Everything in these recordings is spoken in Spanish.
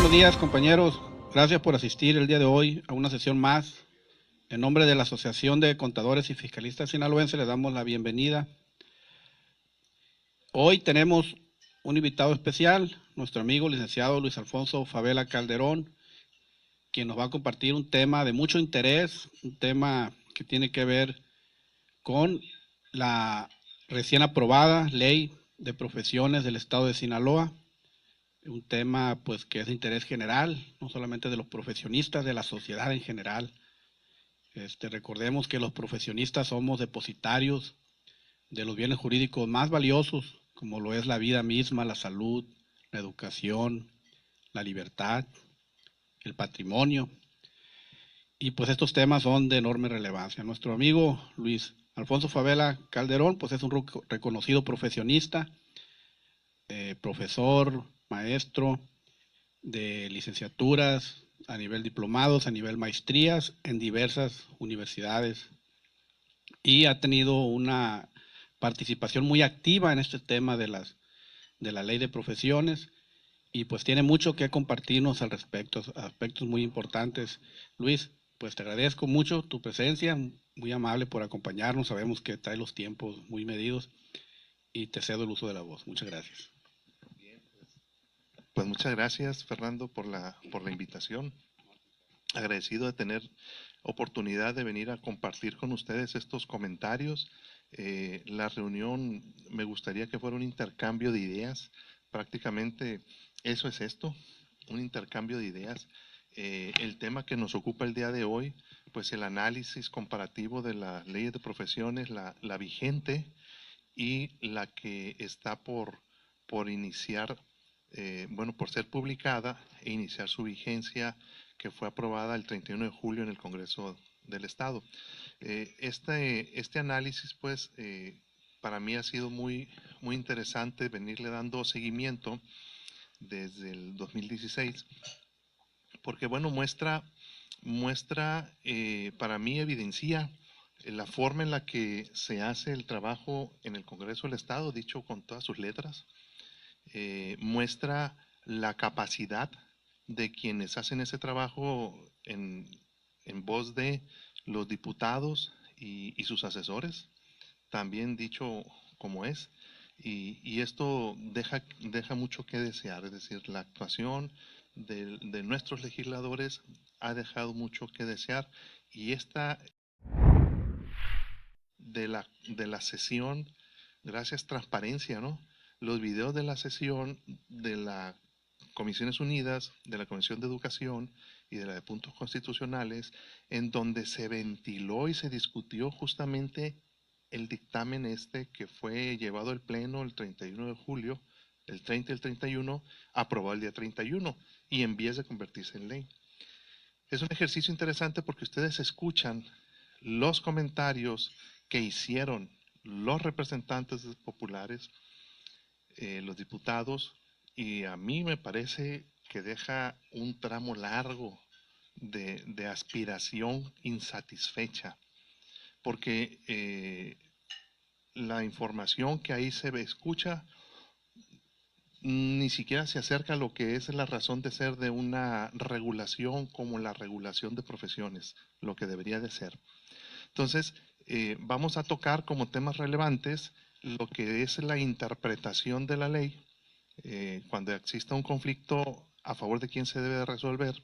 buenos días, compañeros. Gracias por asistir el día de hoy a una sesión más. En nombre de la Asociación de Contadores y Fiscalistas Sinaloenses, les damos la bienvenida. Hoy tenemos un invitado especial, nuestro amigo licenciado Luis Alfonso Favela Calderón, quien nos va a compartir un tema de mucho interés, un tema que tiene que ver con la recién aprobada Ley de Profesiones del Estado de Sinaloa. Un tema pues que es de interés general, no solamente de los profesionistas, de la sociedad en general. Recordemos que los profesionistas somos depositarios de los bienes jurídicos más valiosos, como lo es la vida misma, la salud, la educación, la libertad, el patrimonio. Y pues estos temas son de enorme relevancia. Nuestro amigo Luis Alfonso Favela Calderón pues es un reconocido profesionista, profesor, maestro de licenciaturas, a nivel diplomados, a nivel maestrías en diversas universidades, y ha tenido una participación muy activa en este tema de la ley de profesiones, y pues tiene mucho que compartirnos al respecto, aspectos muy importantes. Luis, pues te agradezco mucho tu presencia, muy amable por acompañarnos, sabemos que trae los tiempos muy medidos y te cedo el uso de la voz. Muchas gracias. Pues muchas gracias, Fernando, por la invitación. Agradecido de tener oportunidad de venir a compartir con ustedes estos comentarios. La reunión me gustaría que fuera un intercambio de ideas. Prácticamente eso es esto, un intercambio de ideas. El tema que nos ocupa el día de hoy, pues el análisis comparativo de las leyes de profesiones, la vigente y la que está por iniciar, bueno, por ser publicada e iniciar su vigencia, que fue aprobada el 31 de julio en el Congreso del Estado. Este análisis, pues, para mí ha sido muy interesante venirle dando seguimiento desde el 2016, porque, bueno, para mí evidencia la forma en la que se hace el trabajo en el Congreso del Estado, dicho con todas sus letras, muestra la capacidad de quienes hacen ese trabajo en voz de los diputados y sus asesores, también dicho como es, y esto deja mucho que desear, es decir, la actuación de nuestros legisladores ha dejado mucho que desear, y esta de la sesión, gracias transparencia, ¿no? Los videos de la sesión de la Comisiones Unidas, de la Comisión de Educación y de la de Puntos Constitucionales, en donde se ventiló y se discutió justamente el dictamen este que fue llevado al Pleno el 31 de julio, el 30 y el 31, aprobado el día 31 y en vías de convertirse en ley. Es un ejercicio interesante porque ustedes escuchan los comentarios que hicieron los representantes populares, los diputados, y a mí me parece que deja un tramo largo de aspiración insatisfecha, porque la información que ahí se escucha ni siquiera se acerca a lo que es la razón de ser de una regulación como la regulación de profesiones, lo que debería de ser. Entonces, vamos a tocar como temas relevantes lo que es la interpretación de la ley, cuando exista un conflicto a favor de quién se debe de resolver,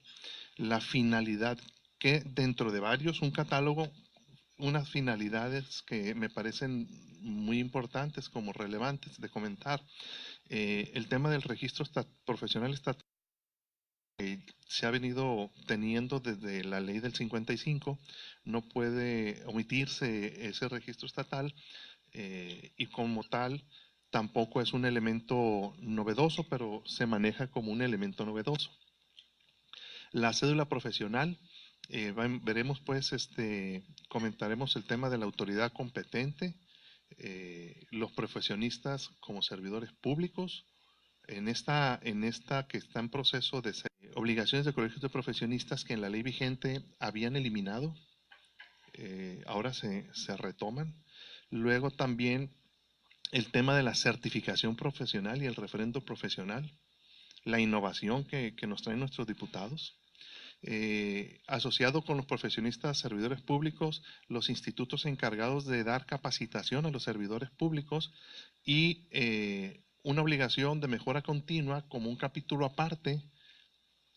la finalidad, que dentro de varios, un catálogo, unas finalidades que me parecen muy importantes como relevantes de comentar. El tema del registro profesional estatal se ha venido teniendo desde la ley del 55, no puede omitirse ese registro estatal, y como tal tampoco es un elemento novedoso, pero se maneja como un elemento novedoso. La cédula profesional, veremos pues, comentaremos el tema de la autoridad competente, los profesionistas como servidores públicos, en esta que está en proceso de obligaciones de colegios de profesionistas que en la ley vigente habían eliminado, ahora se retoman. Luego también el tema de la certificación profesional y el referendo profesional. la innovación que nos traen nuestros diputados. Asociado con los profesionistas servidores públicos, los institutos encargados de dar capacitación a los servidores públicos y una obligación de mejora continua como un capítulo aparte.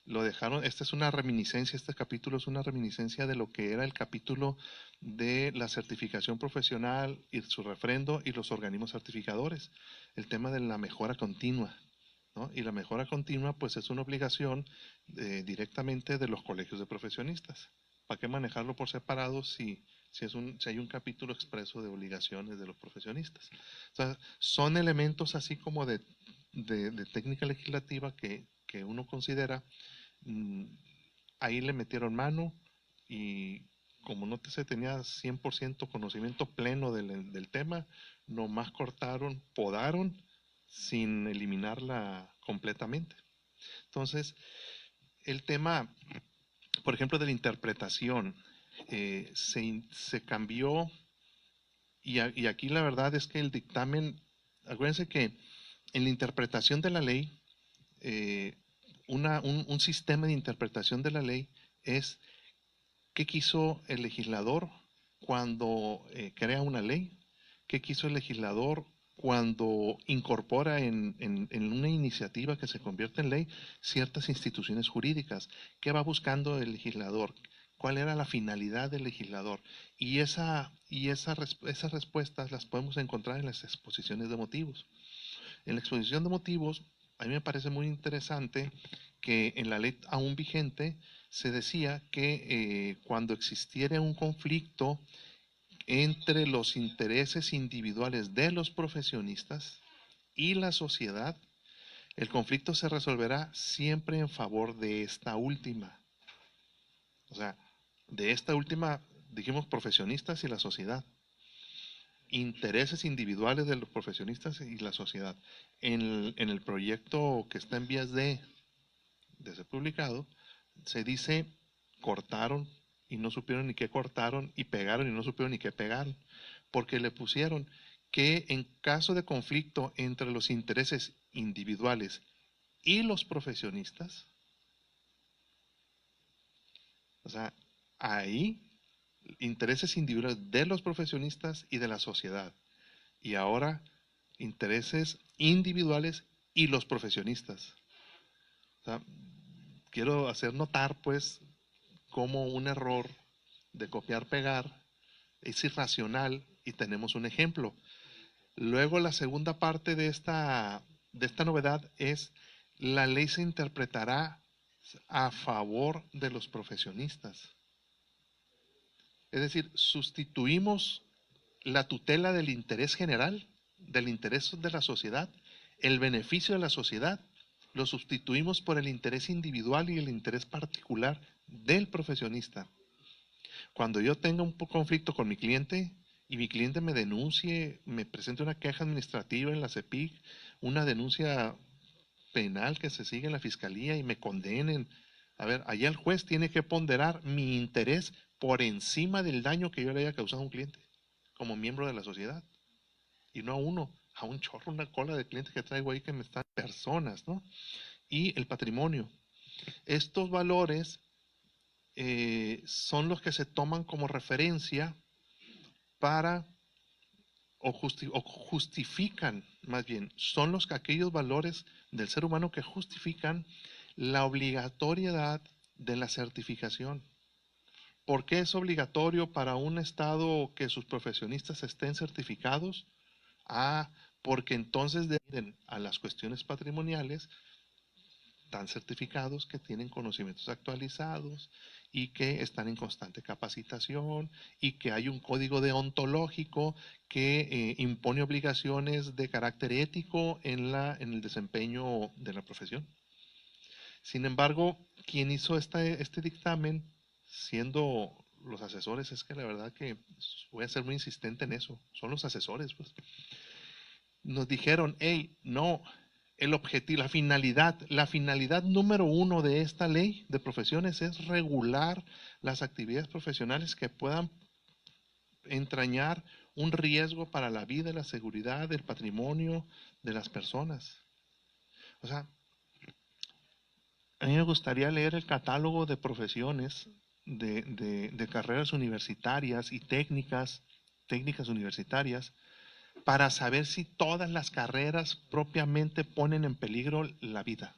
Lo dejaron, esta es una reminiscencia, este capítulo es una reminiscencia de lo que era el capítulo de la certificación profesional y su refrendo y los organismos certificadores, el tema de la mejora continua, ¿no? Y la mejora continua pues es una obligación directamente de los colegios de profesionistas. ¿Para qué manejarlo por separado si hay un capítulo expreso de obligaciones de los profesionistas? O sea, son elementos así como de técnica legislativa que uno considera. Ahí le metieron mano y como no se tenía 100% conocimiento pleno del tema, nomás cortaron, podaron sin eliminarla completamente. Entonces, el tema, por ejemplo, de la interpretación, se cambió y aquí la verdad es que el dictamen, acuérdense que en la interpretación de la ley, un sistema de interpretación de la ley es qué quiso el legislador cuando crea una ley, qué quiso el legislador cuando incorpora en una iniciativa que se convierte en ley ciertas instituciones jurídicas. ¿Qué va buscando el legislador? ¿Cuál era la finalidad del legislador? Y esas respuestas las podemos encontrar en las exposiciones de motivos. En la exposición de motivos, a mí me parece muy interesante que en la ley aún vigente se decía que cuando existiera un conflicto entre los intereses individuales de los profesionistas y la sociedad, el conflicto se resolverá siempre en favor de esta última. O sea, de esta última, dijimos profesionistas y la sociedad. Intereses individuales de los profesionistas y la sociedad. En el proyecto que está en vías de ser publicado, se dice cortaron y no supieron ni qué cortaron y pegaron y no supieron ni qué pegaron, porque le pusieron que en caso de conflicto entre los intereses individuales y los profesionistas, o sea, ahí intereses individuales de los profesionistas y de la sociedad. Y ahora intereses individuales y los profesionistas. O sea, quiero hacer notar, pues, como un error de copiar-pegar es irracional y tenemos un ejemplo. Luego, la segunda parte de esta novedad es la ley se interpretará a favor de los profesionistas. Es decir, sustituimos la tutela del interés general, del interés de la sociedad, el beneficio de la sociedad, lo sustituimos por el interés individual y el interés particular del profesionista. Cuando yo tenga un conflicto con mi cliente y mi cliente me denuncie, me presente una queja administrativa en la CEPIC, una denuncia penal que se sigue en la fiscalía y me condenen, a ver, allá el juez tiene que ponderar mi interés por encima del daño que yo le haya causado a un cliente como miembro de la sociedad. Y no a uno, a un chorro, una cola de clientes que traigo ahí que me están personas, ¿no? Y el patrimonio. Estos valores son los que se toman como referencia para, o justifican, más bien, son aquellos valores del ser humano que justifican la obligatoriedad de la certificación. ¿Por qué es obligatorio para un Estado que sus profesionistas estén certificados? Porque entonces deben a las cuestiones patrimoniales están certificados, que tienen conocimientos actualizados y que están en constante capacitación y que hay un código deontológico que impone obligaciones de carácter ético en el desempeño de la profesión. Sin embargo, quien hizo este dictamen, siendo los asesores, es que la verdad que voy a ser muy insistente en eso, son los asesores, pues. Nos dijeron, hey, no, el objetivo, la finalidad número 1 de esta ley de profesiones es regular las actividades profesionales que puedan entrañar un riesgo para la vida, la seguridad, el patrimonio de las personas. O sea, A mí me gustaría leer el catálogo de profesiones de carreras universitarias y técnicas universitarias, para saber si todas las carreras propiamente ponen en peligro la vida.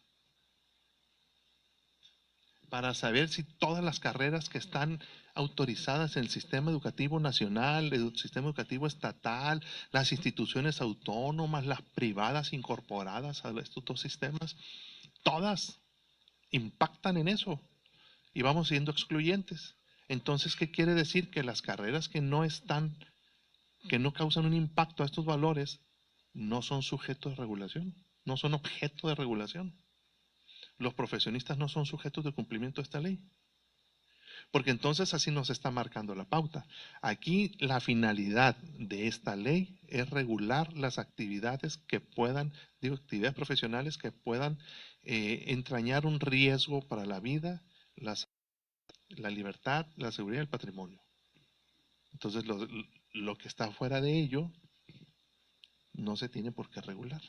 Para saber si todas las carreras que están autorizadas en el sistema educativo nacional, el sistema educativo estatal, las instituciones autónomas, las privadas incorporadas a estos dos sistemas, todas impactan en eso y vamos siendo excluyentes. Entonces, ¿qué quiere decir? Que las carreras que no causan un impacto a estos valores, no son sujetos de regulación, no son objeto de regulación. Los profesionistas no son sujetos de cumplimiento de esta ley. Porque entonces así nos está marcando la pauta. Aquí la finalidad de esta ley es regular las actividades que puedan, actividades profesionales que puedan entrañar un riesgo para la vida, la libertad, la seguridad y el patrimonio. Entonces lo que está fuera de ello no se tiene por qué regular.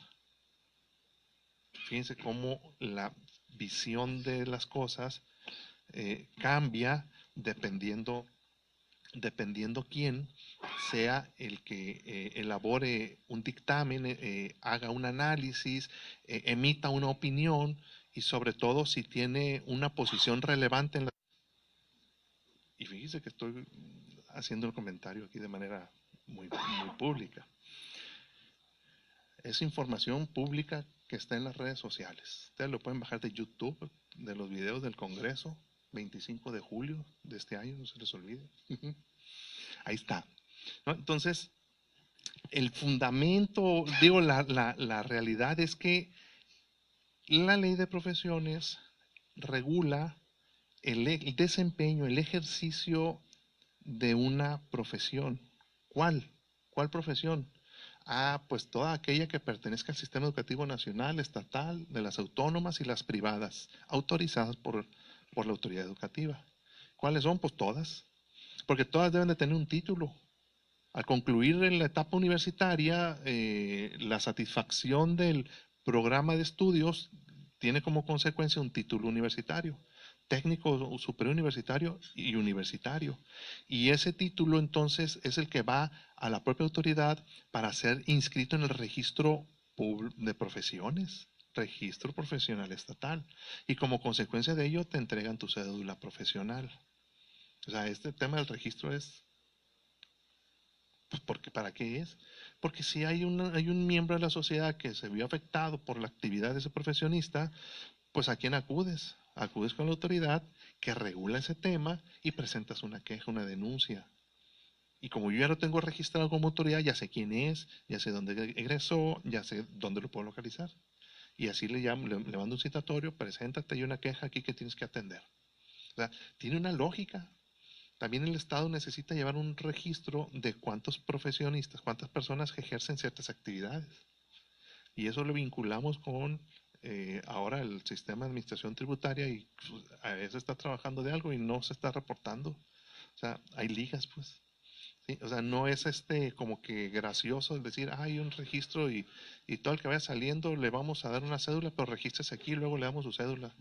Fíjense cómo la visión de las cosas cambia dependiendo quién sea el que elabore un dictamen, haga un análisis, emita una opinión y sobre todo si tiene una posición relevante en la... Y fíjese que estoy haciendo el comentario aquí de manera muy pública. Es información pública que está en las redes sociales. Ustedes lo pueden bajar de YouTube, de los videos del Congreso, 25 de julio de este año, no se les olvide. Ahí está, ¿no? Entonces, el fundamento, la realidad es que la ley de profesiones regula el desempeño, el ejercicio de una profesión. ¿Cuál? ¿Cuál profesión? Pues toda aquella que pertenezca al sistema educativo nacional, estatal, de las autónomas y las privadas, autorizadas por la autoridad educativa. ¿Cuáles son? Pues todas. Porque todas deben de tener un título. Al concluir la etapa universitaria, la satisfacción del programa de estudios tiene como consecuencia un título universitario, técnico superior universitario y universitario. Y ese título entonces es el que va a la propia autoridad para ser inscrito en el registro de profesiones, registro profesional estatal. Y como consecuencia de ello te entregan tu cédula profesional. O sea, este tema del registro es... Pues porque, ¿para qué es? Porque si hay un miembro de la sociedad que se vio afectado por la actividad de ese profesionista, pues ¿a quién acudes? Acudes con la autoridad que regula ese tema y presentas una queja, una denuncia. Y como yo ya lo tengo registrado como autoridad, ya sé quién es, ya sé dónde egresó, ya sé dónde lo puedo localizar. Y así le mando un citatorio, preséntate, hay una queja aquí que tienes que atender. O sea, tiene una lógica. También el Estado necesita llevar un registro de cuántos profesionistas, cuántas personas que ejercen ciertas actividades. Y eso lo vinculamos con ahora el sistema de administración tributaria y pues, a veces está trabajando de algo y no se está reportando. O sea, hay ligas, pues. ¿Sí? O sea, no es como que gracioso decir, hay un registro y todo el que vaya saliendo le vamos a dar una cédula, pero regístrese aquí y luego le damos su cédula.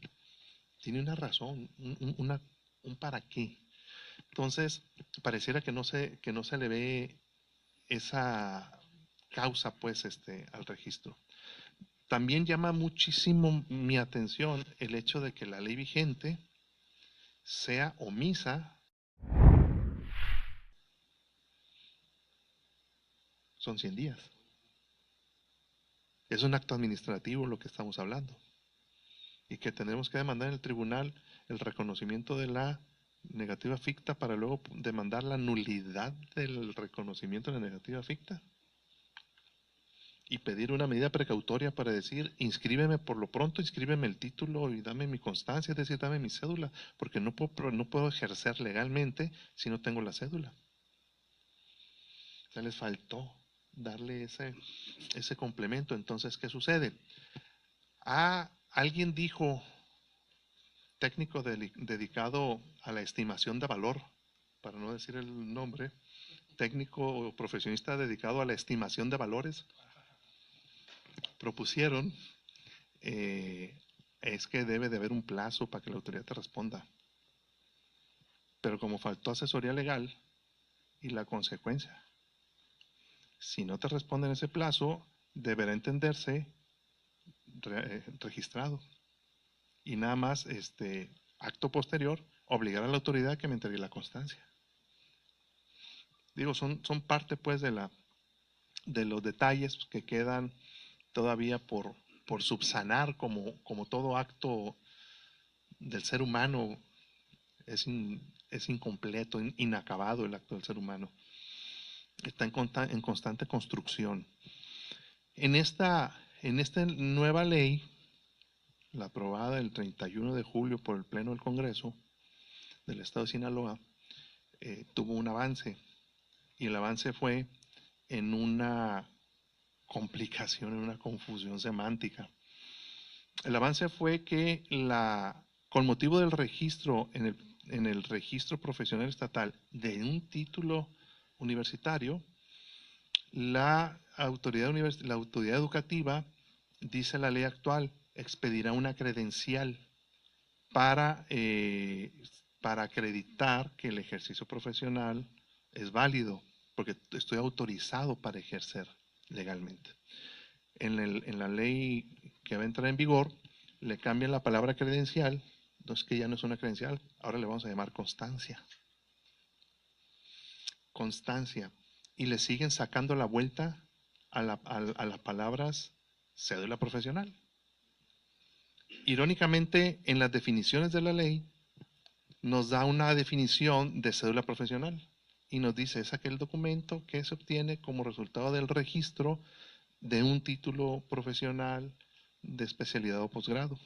Tiene una razón, un para qué. Entonces, pareciera que no se le ve esa causa, pues, al registro. También llama muchísimo mi atención el hecho de que la ley vigente sea omisa. Son 100 días. Es un acto administrativo lo que estamos hablando. Y que tendremos que demandar en el tribunal el reconocimiento de la negativa ficta para luego demandar la nulidad del reconocimiento de la negativa ficta. Y pedir una medida precautoria para decir, inscríbeme por lo pronto, inscríbeme el título y dame mi constancia, es decir, dame mi cédula, porque no puedo ejercer legalmente si no tengo la cédula. O sea, les faltó darle ese complemento. Entonces, ¿qué sucede? Alguien dijo, técnico dedicado a la estimación de valor, para no decir el nombre, técnico o profesionista dedicado a la estimación de valores, propusieron es que debe de haber un plazo para que la autoridad te responda. Pero como faltó asesoría legal y la consecuencia, si no te responde en ese plazo, deberá entenderse registrado. Y nada más, acto posterior, obligar a la autoridad a que me entregue la constancia. Digo, son parte pues de los detalles que quedan todavía por subsanar, como todo acto del ser humano es incompleto, inacabado el acto del ser humano. Está en constante construcción. En esta nueva ley, la aprobada el 31 de julio por el Pleno del Congreso del Estado de Sinaloa, tuvo un avance. Y el avance fue en una complicación, en una confusión semántica. El avance fue que con motivo del registro en el registro profesional estatal de un título universitario, la autoridad educativa, dice la ley actual, expedirá una credencial para acreditar que el ejercicio profesional es válido, porque estoy autorizado para ejercer legalmente. En la ley que va a entrar en vigor, le cambian la palabra credencial, entonces que ya no es una credencial, ahora le vamos a llamar constancia. Constancia. Y le siguen sacando la vuelta a las palabras cédula profesional. Irónicamente, en las definiciones de la ley, nos da una definición de cédula profesional y nos dice, es aquel documento que se obtiene como resultado del registro de un título profesional de especialidad o posgrado.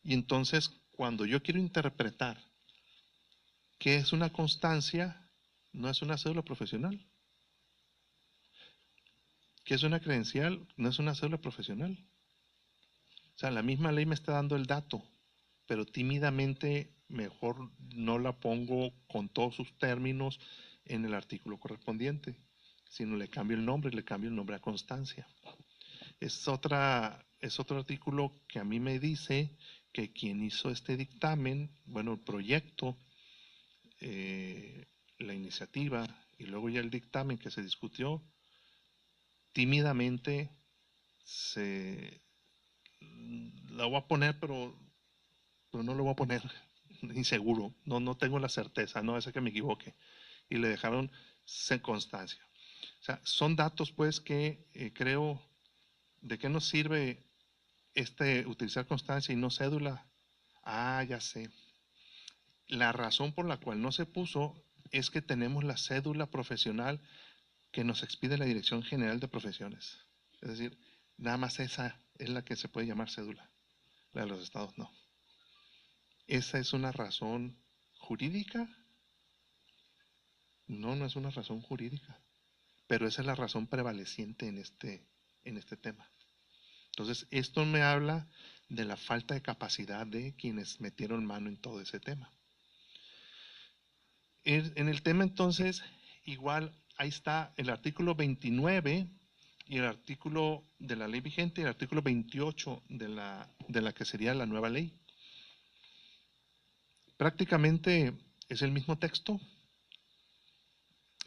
Y entonces, cuando yo quiero interpretar qué es una constancia, no es una cédula profesional. ¿Qué es una credencial? No es una cédula profesional. O sea, la misma ley me está dando el dato, pero tímidamente mejor no la pongo con todos sus términos en el artículo correspondiente, sino le cambio el nombre a constancia. Es otro artículo que a mí me dice que quien hizo este dictamen, bueno, el proyecto, la iniciativa y luego ya el dictamen que se discutió, tímidamente la voy a poner, pero no lo voy a poner inseguro, no tengo la certeza, no es que me equivoque, y le dejaron sin constancia. O sea, son datos pues que creo, ¿de qué nos sirve utilizar constancia y no cédula? Ah, ya sé. La razón por la cual no se puso es que tenemos la cédula profesional que nos expide la Dirección General de Profesiones. Es decir, nada más esa es la que se puede llamar cédula. La de los estados no. ¿Esa es una razón jurídica? No, no es una razón jurídica. Pero esa es la razón prevaleciente en este tema. Entonces, esto me habla de la falta de capacidad de quienes metieron mano en todo ese tema. En el tema, entonces, igual, ahí está el artículo 29 y el artículo de la ley vigente y el artículo 28 de la que sería la nueva ley. Prácticamente es el mismo texto,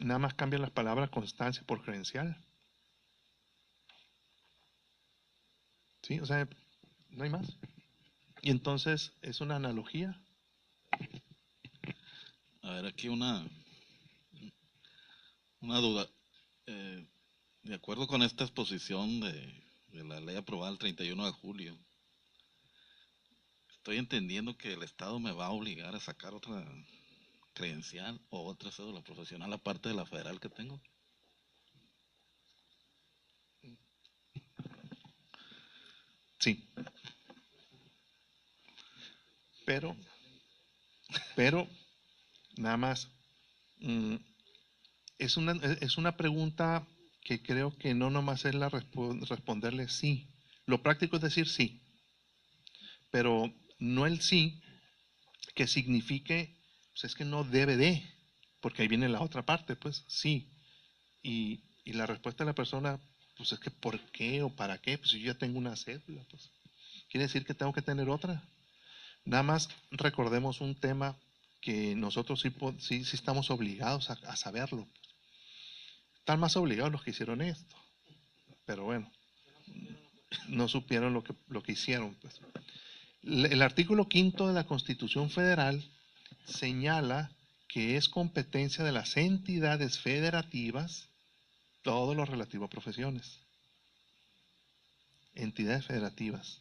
nada más cambian las palabras constancia por credencial. ¿Sí? O sea, no hay más. Y entonces es una analogía. A ver, aquí una duda. De acuerdo con esta exposición de la ley aprobada el 31 de julio, estoy entendiendo que el Estado me va a obligar a sacar otra credencial o otra cédula profesional aparte de la federal que tengo. Sí. Pero, nada más, es una pregunta que creo que no nomás es responderle sí. Lo práctico es decir sí, pero no el sí que signifique, pues es que no debe de, porque ahí viene la otra parte, pues sí. Y la respuesta de la persona, pues es que ¿por qué o para qué? Pues yo ya tengo una cédula, pues. quiere decir que tengo que tener otra. Nada más recordemos un tema que nosotros sí estamos obligados a saberlo. Están más obligados los que hicieron esto. Pero bueno, no supieron lo que hicieron. Pues. El artículo 5 de la Constitución Federal señala que es competencia de las entidades federativas todo lo relativo a profesiones. Entidades federativas.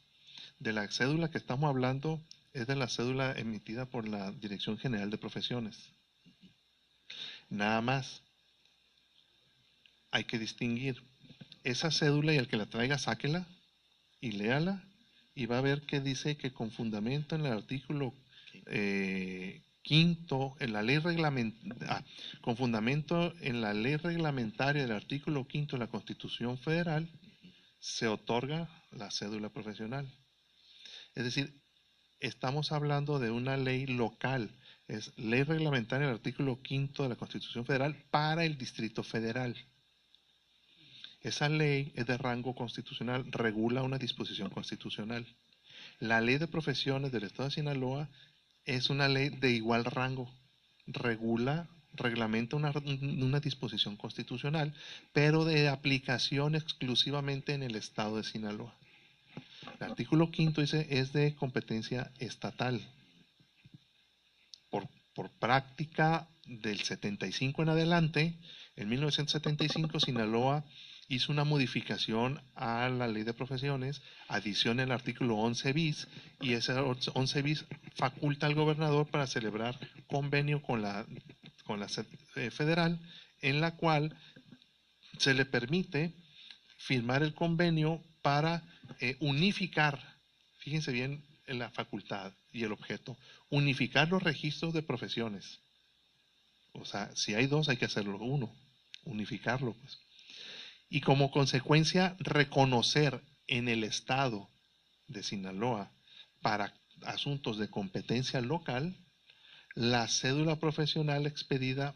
De la cédula que estamos hablando es de la cédula emitida por la Dirección General de Profesiones. Nada más. Hay que distinguir. Esa cédula y el que la traiga, sáquela y léala y va a ver que dice que con fundamento en el artículo 5, en la ley con fundamento en la ley reglamentaria del artículo 5 de la Constitución Federal, se otorga la cédula profesional. Es decir, estamos hablando de una ley local, es ley reglamentaria del artículo 5 de la Constitución Federal para el Distrito Federal. Esa ley es de rango constitucional, regula una disposición constitucional. La ley de profesiones del Estado de Sinaloa es una ley de igual rango, reglamenta una disposición constitucional, pero de aplicación exclusivamente en el Estado de Sinaloa. El artículo 5 dice es de competencia estatal. Por práctica del 75 en adelante, en 1975 Sinaloa hizo una modificación a la ley de profesiones, adiciona el artículo 11 bis, y ese 11 bis faculta al gobernador para celebrar convenio con la federal, en la cual se le permite firmar el convenio para unificar, fíjense bien en la facultad y el objeto, unificar los registros de profesiones. O sea, si hay dos hay que hacerlo uno, unificarlo pues. Y como consecuencia, reconocer en el estado de Sinaloa, para asuntos de competencia local, la cédula profesional expedida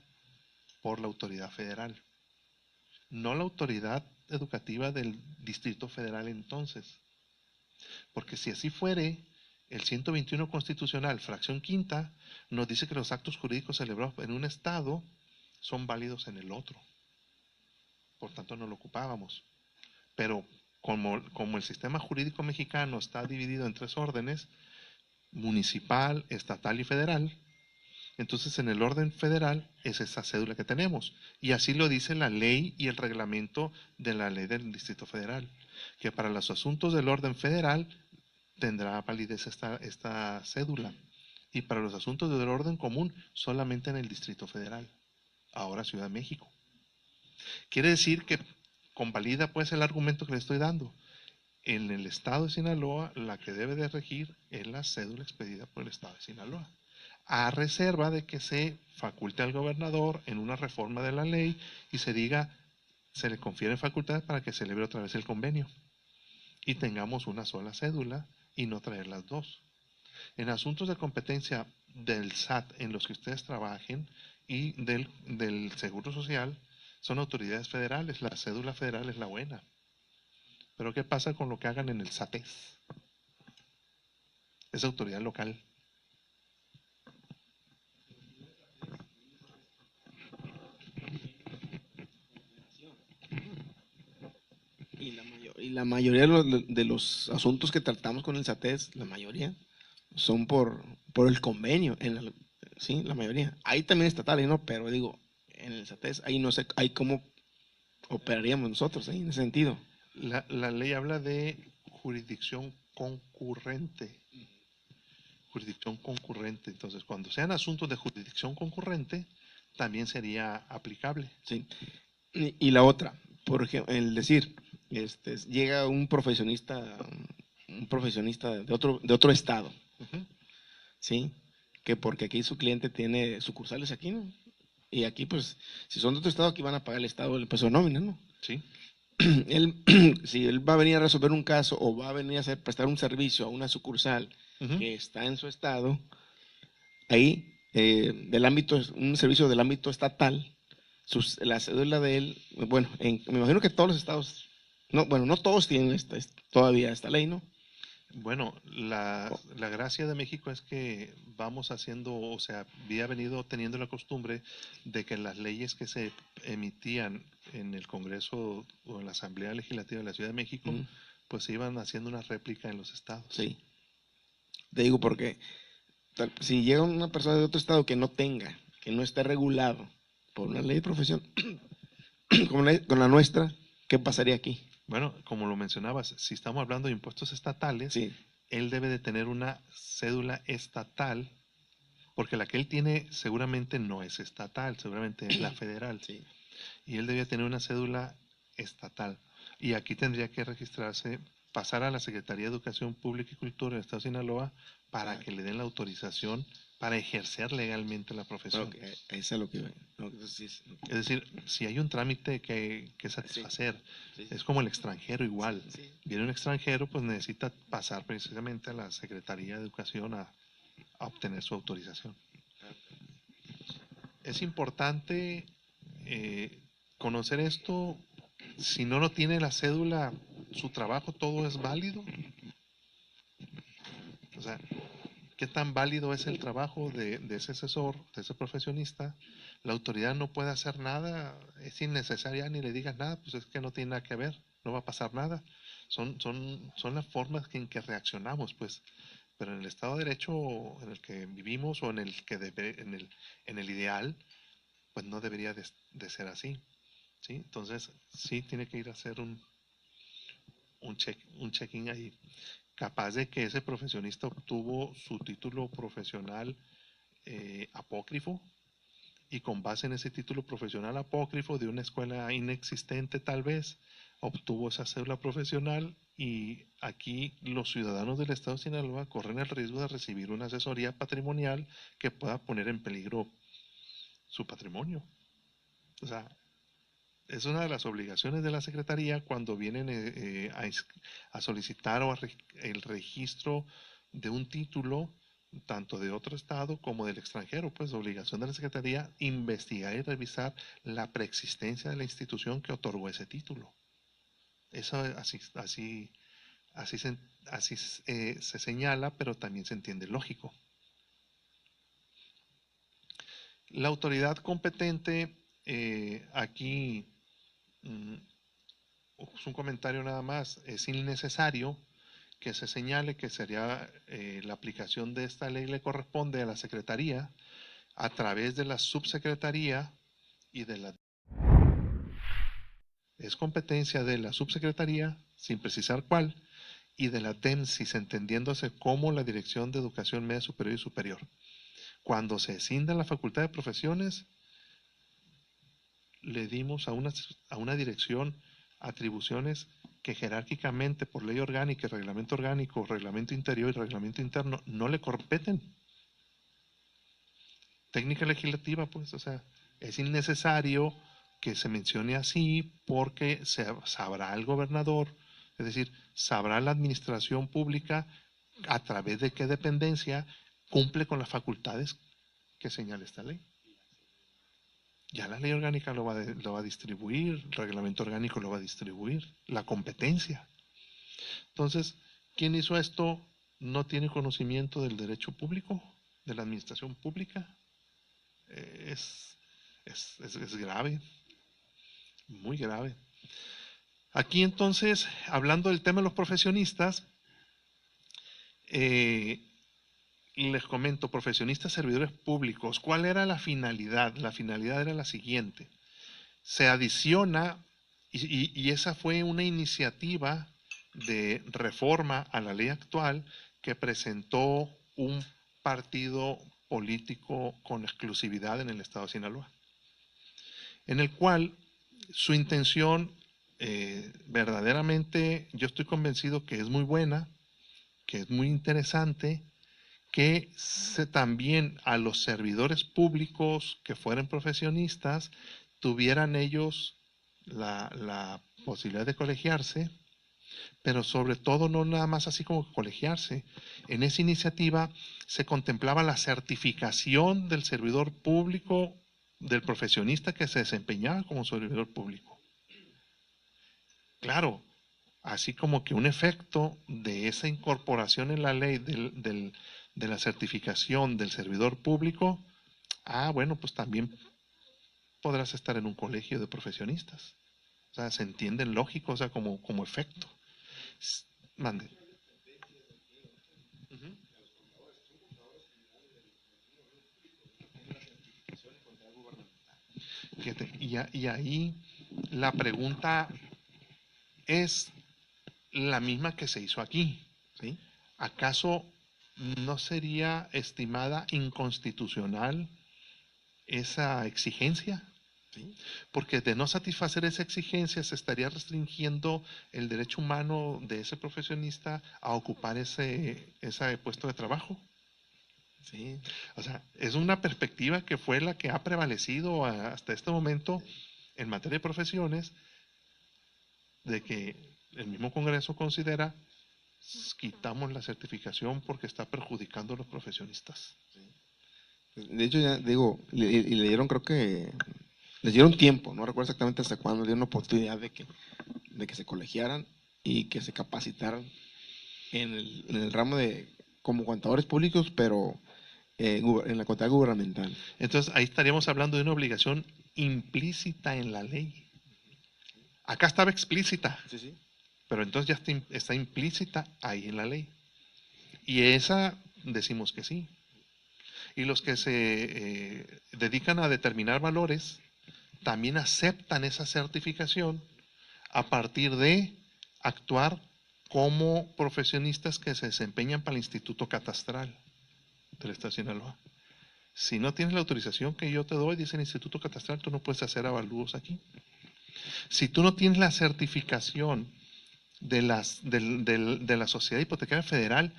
por la autoridad federal, no la autoridad educativa del Distrito Federal entonces. Porque si así fuere, el 121 constitucional, fracción quinta, nos dice que los actos jurídicos celebrados en un estado son válidos en el otro. Por tanto no lo ocupábamos. Pero como el sistema jurídico mexicano está dividido en tres órdenes, municipal, estatal y federal, entonces en el orden federal es esa cédula que tenemos. Y así lo dice la ley y el reglamento de la ley del Distrito Federal, que para los asuntos del orden federal tendrá validez esta cédula. Y para los asuntos del orden común solamente en el Distrito Federal, ahora Ciudad de México. Quiere decir que convalida pues el argumento que le estoy dando. En el estado de Sinaloa, la que debe de regir es la cédula expedida por el estado de Sinaloa, a reserva de que se faculte al gobernador en una reforma de la ley y se diga, se le confieren facultades para que celebre otra vez el convenio y tengamos una sola cédula y no traer las dos. En asuntos de competencia del SAT en los que ustedes trabajen y del Seguro Social, son autoridades federales, la cédula federal es la buena. Pero ¿qué pasa con lo que hagan en el SATES? Es autoridad local. Y la mayoría de los asuntos que tratamos con el SATES, la mayoría, son por el convenio, sí, la mayoría. Hay también estatales, ¿no? Pero digo, en el SATES, ahí no sé, ahí cómo operaríamos nosotros, en ese sentido. La ley habla de jurisdicción concurrente. Jurisdicción concurrente. Entonces, cuando sean asuntos de jurisdicción concurrente, también sería aplicable. Sí. Y la otra, por ejemplo, el decir, llega un profesionista de otro estado, ¿sí? Que porque aquí su cliente tiene sucursales aquí, ¿no? Y aquí, pues, si son de otro estado, aquí van a pagar el estado el peso de nómina, ¿no? Sí. Si él va a venir a resolver un caso o va a venir a prestar un servicio a una sucursal que está en su estado, ahí, un servicio del ámbito estatal, la cédula de él, bueno, me imagino que todos los estados, no todos tienen todavía esta ley, ¿no? Bueno, la gracia de México es que vamos haciendo, o sea, había venido teniendo la costumbre de que las leyes que se emitían en el Congreso o en la Asamblea Legislativa de la Ciudad de México, Ujú. pues se iban haciendo una réplica en los estados. Sí. Te digo porque si llega una persona de otro estado que no tenga, que no esté regulado por una ley de profesión con la nuestra, ¿qué pasaría aquí? Bueno, como lo mencionabas, si estamos hablando de impuestos estatales, Sí, él debe de tener una cédula estatal, porque la que él tiene seguramente no es estatal, seguramente es la federal. sí. Y él debía tener una cédula estatal. Y aquí tendría que registrarse, pasar a la Secretaría de Educación Pública y Cultura del Estado de Sinaloa para Ah. que le den la autorización para ejercer legalmente la profesión. Ok, eso es lo que... no, entonces sí, Es decir, si hay un trámite que satisfacer, sí, es como el extranjero igual. sí. Viene un extranjero, pues necesita pasar precisamente a la Secretaría de Educación a obtener su autorización. Es importante conocer esto. Si no lo tiene la cédula, su trabajo todo es válido. O sea, ¿qué tan válido es el trabajo de ese asesor, de ese profesionista? La autoridad no puede hacer nada, es innecesaria, ni le digas nada, pues es que no tiene nada que ver, no va a pasar nada. Son las formas en que reaccionamos, pues. Pero en el Estado de Derecho en el que vivimos o en el que en el ideal, pues no debería de ser así. ¿Sí? Entonces, sí tiene que ir a hacer un check-in ahí. Capaz de que ese profesionista obtuvo su título profesional apócrifo y con base en ese título profesional apócrifo de una escuela inexistente tal vez, obtuvo esa cédula profesional y aquí los ciudadanos del Estado de Sinaloa corren el riesgo de recibir una asesoría patrimonial que pueda poner en peligro su patrimonio. O sea, es una de las obligaciones de la Secretaría cuando vienen a solicitar el registro de un título, tanto de otro estado como del extranjero, pues obligación de la Secretaría investigar y revisar la preexistencia de la institución que otorgó ese título. Eso así se señala, pero también se entiende lógico. La autoridad competente aquí es un comentario nada más, es innecesario que se señale que sería la aplicación de esta ley le corresponde a la Secretaría a través de la Subsecretaría y de la... Es competencia de la Subsecretaría, sin precisar cuál, y de la DEMSIS, entendiéndose como la Dirección de Educación Media Superior y Superior. Cuando se escinda la Facultad de Profesiones, le dimos a una dirección atribuciones que jerárquicamente por ley orgánica, reglamento orgánico, reglamento interior y reglamento interno no le competen. Técnica legislativa, pues, o sea, es innecesario que se mencione así porque sabrá el gobernador, es decir, sabrá la administración pública a través de qué dependencia cumple con las facultades que señala esta ley. Ya la ley orgánica lo va a distribuir, el reglamento orgánico lo va a distribuir, la competencia. Entonces, ¿quién hizo esto? ¿No tiene conocimiento del derecho público, de la administración pública? Es grave, muy grave. Aquí entonces, hablando del tema de los profesionistas, les comento, profesionistas servidores públicos, ¿cuál era la finalidad? La finalidad era la siguiente. Se adiciona, y esa fue una iniciativa de reforma a la ley actual que presentó un partido político con exclusividad en el estado de Sinaloa, en el cual su intención verdaderamente, yo estoy convencido que es muy buena, que es muy interesante, que también a los servidores públicos que fueran profesionistas tuvieran ellos la posibilidad de colegiarse, pero sobre todo no nada más así como colegiarse. En esa iniciativa se contemplaba la certificación del servidor público, del profesionista que se desempeñaba como servidor público. Claro, así como que un efecto de esa incorporación en la ley de la certificación del servidor público, bueno, pues también podrás estar en un colegio de profesionistas. O sea, se entiende lógico, o sea, como efecto. Mande. Fíjate, y ahí la pregunta es la misma que se hizo aquí. ¿Sí? ¿Acaso no sería estimada inconstitucional esa exigencia? ¿Sí? Porque de no satisfacer esa exigencia se estaría restringiendo el derecho humano de ese profesionista a ocupar ese puesto de trabajo. Sí. O sea, es una perspectiva que fue la que ha prevalecido hasta este momento en materia de profesiones, de que el mismo Congreso considera quitamos la certificación porque está perjudicando a los profesionistas. De hecho, ya digo, y le dieron, creo que, les dieron tiempo, no recuerdo exactamente hasta cuándo, le dieron oportunidad de que se colegiaran y que se capacitaran en el ramo de, como contadores públicos, pero en la contabilidad gubernamental. Entonces, ahí estaríamos hablando de una obligación implícita en la ley. Acá estaba explícita, Sí, sí. pero entonces ya está implícita ahí en la ley. Y esa decimos que sí. Y los que se dedican a determinar valores también aceptan esa certificación a partir de actuar como profesionistas que se desempeñan para el Instituto Catastral del Estado de Sinaloa. Si no tienes la autorización que yo te doy, dice el Instituto Catastral, tú no puedes hacer avalúos aquí. Si tú no tienes la certificación de la Sociedad Hipotecaria Federal,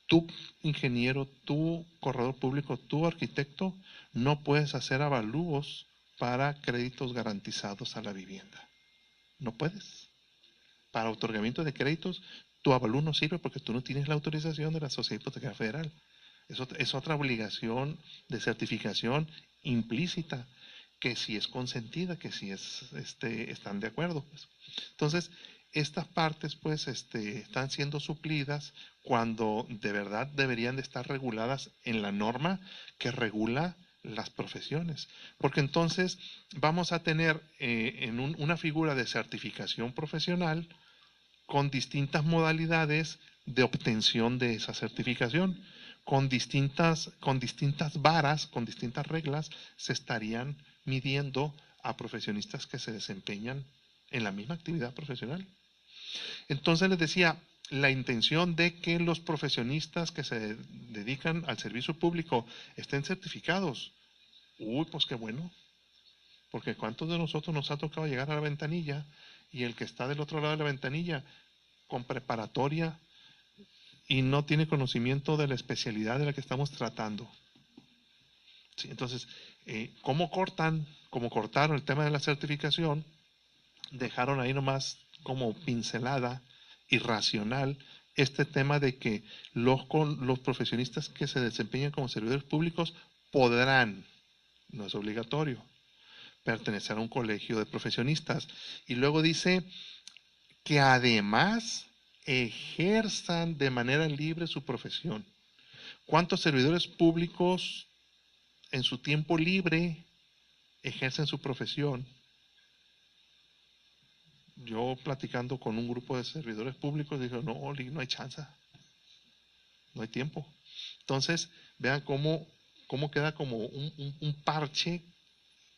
tú ingeniero, tú corredor público, tú arquitecto, no puedes hacer avalúos para créditos garantizados a la vivienda. No puedes. Para otorgamiento de créditos, tu avalúo no sirve porque tú no tienes la autorización de la Sociedad Hipotecaria Federal. Es otra obligación de certificación implícita, que si es consentida, que si están de acuerdo. Pues. Entonces, estas partes pues están siendo suplidas cuando de verdad deberían de estar reguladas en la norma que regula las profesiones. Porque entonces vamos a tener en una figura de certificación profesional con distintas modalidades de obtención de esa certificación. Con distintas varas, con distintas reglas, se estarían midiendo a profesionistas que se desempeñan en la misma actividad profesional. Entonces les decía, la intención de que los profesionistas que se dedican al servicio público estén certificados. Pues qué bueno. Porque ¿cuántos de nosotros nos ha tocado llegar a la ventanilla y el que está del otro lado de la ventanilla con preparatoria y no tiene conocimiento de la especialidad de la que estamos tratando? Sí, entonces, ¿cómo cortaron el tema de la certificación? Dejaron ahí nomás como pincelada irracional este tema de que los profesionistas que se desempeñan como servidores públicos podrán, no es obligatorio, pertenecer a un colegio de profesionistas. Y luego dice que además ejerzan de manera libre su profesión. ¿Cuántos servidores públicos en su tiempo libre ejercen su profesión? Yo platicando con un grupo de servidores públicos, dije, no hay chance, no hay tiempo. Entonces, vean cómo queda como un parche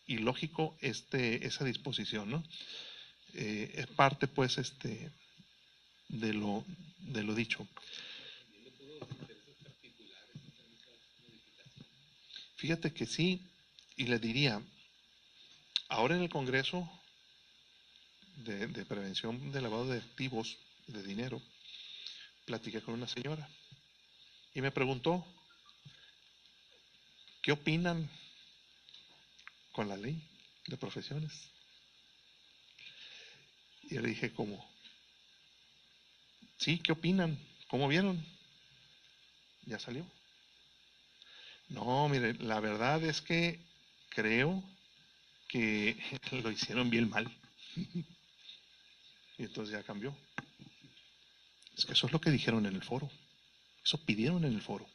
ilógico esa disposición, ¿no? Es parte, pues, de lo dicho. Fíjate que sí, y le diría, ahora en el Congreso de Prevención de Lavado de Activos, de dinero, platiqué con una señora y me preguntó, ¿qué opinan con la ley de profesiones? Y le dije, ¿cómo? Sí, ¿qué opinan? ¿Cómo vieron? Ya salió. No, mire, la verdad es que creo que lo hicieron bien mal. Y entonces ya cambió. Es que eso es lo que dijeron en el foro. Eso pidieron en el foro.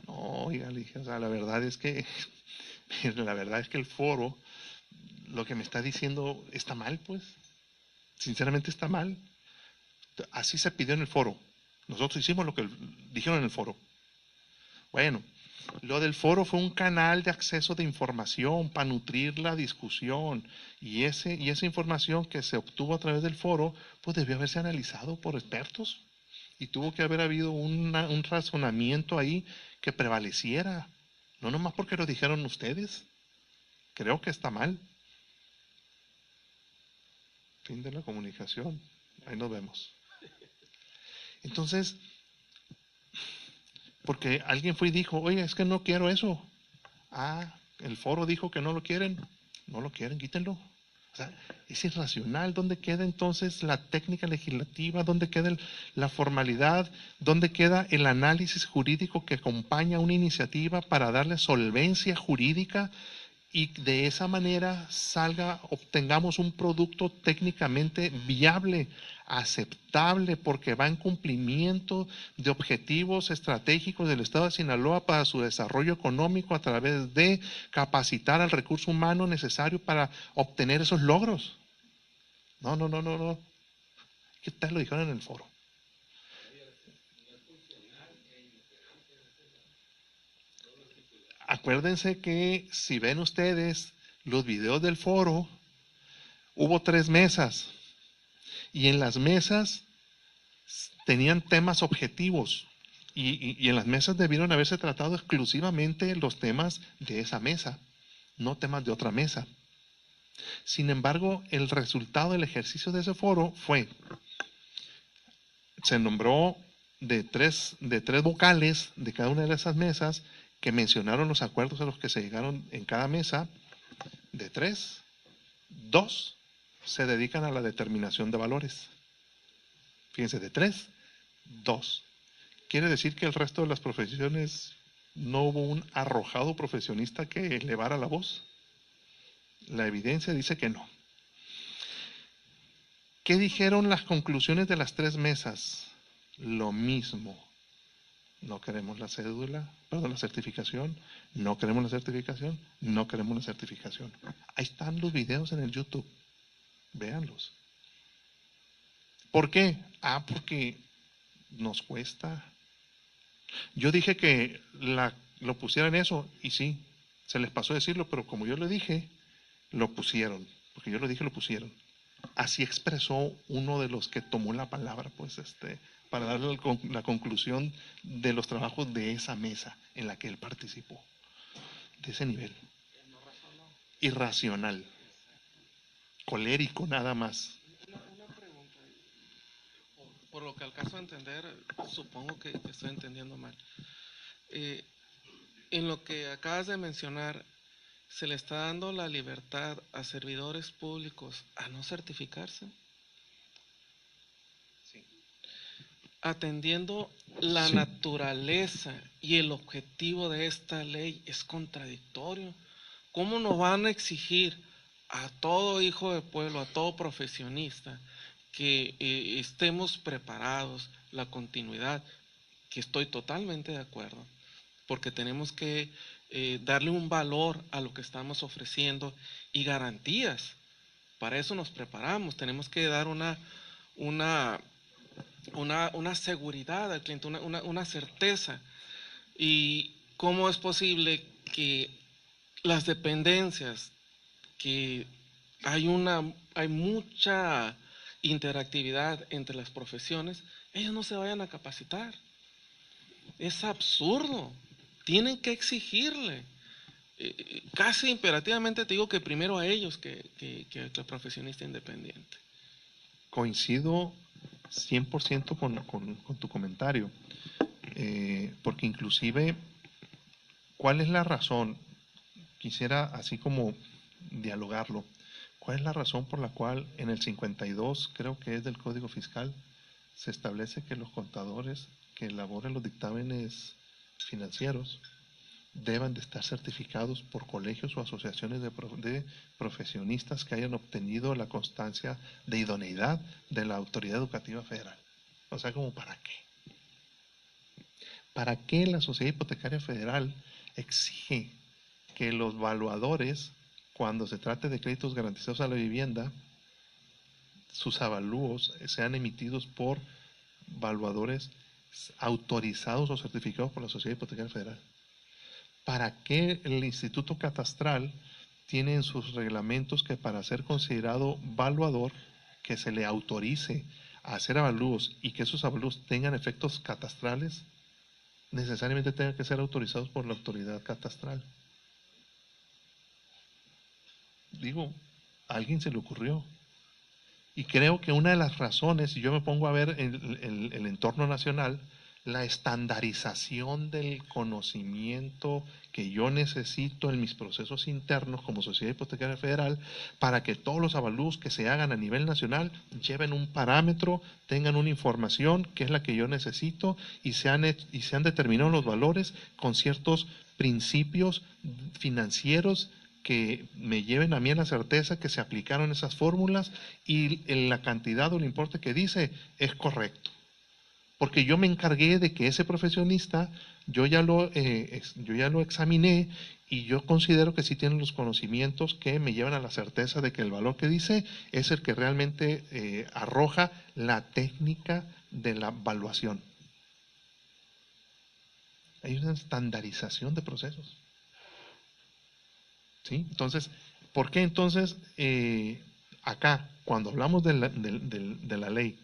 No, oiga, le dije, o sea, la verdad es que el foro, lo que me está diciendo está mal, pues. Sinceramente está mal. Así se pidió en el foro. Nosotros hicimos lo que dijeron en el foro. Bueno, lo del foro fue un canal de acceso de información para nutrir la discusión. Y esa información que se obtuvo a través del foro, pues debió haberse analizado por expertos. Y tuvo que haber habido un razonamiento ahí que prevaleciera. No nomás porque lo dijeron ustedes. Creo que está mal. Fin de la comunicación. Ahí nos vemos. Entonces, porque alguien fue y dijo, oye, es que no quiero eso. Ah, el foro dijo que no lo quieren. No lo quieren, quítenlo. O sea, es irracional. ¿Dónde queda entonces la técnica legislativa? ¿Dónde queda la formalidad? ¿Dónde queda el análisis jurídico que acompaña una iniciativa para darle solvencia jurídica y de esa manera obtengamos un producto técnicamente viable, aceptable, porque va en cumplimiento de objetivos estratégicos del Estado de Sinaloa para su desarrollo económico a través de capacitar al recurso humano necesario para obtener esos logros? No. ¿Qué tal lo dijeron en el foro? Acuérdense que si ven ustedes los videos del foro, hubo 3 mesas y en las mesas tenían temas objetivos y en las mesas debieron haberse tratado exclusivamente los temas de esa mesa, no temas de otra mesa. Sin embargo, el resultado del ejercicio de ese foro se nombró de tres vocales de cada una de esas mesas que mencionaron los acuerdos a los que se llegaron en cada mesa. De 3, 2 se dedican a la determinación de valores. Fíjense, de 3, 2. Quiere decir que el resto de las profesiones no hubo un arrojado profesionista que elevara la voz. La evidencia dice que no. ¿Qué dijeron las conclusiones de las 3 mesas? Lo mismo. No queremos la certificación, no queremos la certificación, no queremos la certificación. Ahí están los videos en el YouTube. Véanlos. ¿Por qué? Porque nos cuesta. Yo dije que lo pusieran eso, y sí, se les pasó a decirlo, pero como yo lo dije, lo pusieron. Porque yo lo dije, lo pusieron. Así expresó uno de los que tomó la palabra, pues para darle la conclusión de los trabajos de esa mesa en la que él participó. De ese nivel. Irracional. Colérico nada más. Una pregunta. Por lo que alcanzo a entender, supongo que estoy entendiendo mal. En lo que acabas de mencionar, ¿se le está dando la libertad a servidores públicos a no certificarse? Sí. Atendiendo la Sí. naturaleza y el objetivo de esta ley es contradictorio. ¿Cómo nos van a exigir a todo hijo de pueblo, a todo profesionista, que estemos preparados, la continuidad? Que estoy totalmente de acuerdo, porque tenemos que darle un valor a lo que estamos ofreciendo y garantías. Para eso nos preparamos, tenemos que dar una seguridad al cliente, una certeza. ¿Y cómo es posible que las dependencias, que hay mucha interactividad entre las profesiones, ellos no se vayan a capacitar? Es absurdo. Tienen que exigirle. Casi imperativamente te digo que primero a ellos que al profesionista independiente. Coincido 100% con tu comentario, porque inclusive, ¿cuál es la razón? Quisiera así como dialogarlo. ¿Cuál es la razón por la cual en el 52, creo que es del Código Fiscal, se establece que los contadores que elaboren los dictámenes financieros deban de estar certificados por colegios o asociaciones de profesionistas que hayan obtenido la constancia de idoneidad de la Autoridad Educativa Federal? O sea, ¿como para qué? ¿Para qué la Sociedad Hipotecaria Federal exige que los valuadores, cuando se trate de créditos garantizados a la vivienda, sus avalúos sean emitidos por valuadores autorizados o certificados por la Sociedad Hipotecaria Federal? ¿Para qué el Instituto Catastral tiene en sus reglamentos que para ser considerado valuador, que se le autorice a hacer avalúos y que esos avalúos tengan efectos catastrales, necesariamente tengan que ser autorizados por la autoridad catastral? Digo, a alguien se le ocurrió. Y creo que una de las razones, si yo me pongo a ver el entorno nacional, la estandarización del conocimiento que yo necesito en mis procesos internos como Sociedad Hipotecaria Federal para que todos los avalúos que se hagan a nivel nacional lleven un parámetro, tengan una información que es la que yo necesito y se han determinado los valores con ciertos principios financieros que me lleven a mí a la certeza que se aplicaron esas fórmulas y la cantidad o el importe que dice es correcto. Porque yo me encargué de que ese profesionista, yo ya lo examiné y yo considero que sí tiene los conocimientos que me llevan a la certeza de que el valor que dice es el que realmente arroja la técnica de la evaluación. Hay una estandarización de procesos. ¿Sí? Entonces, ¿por qué entonces acá, cuando hablamos de la ley,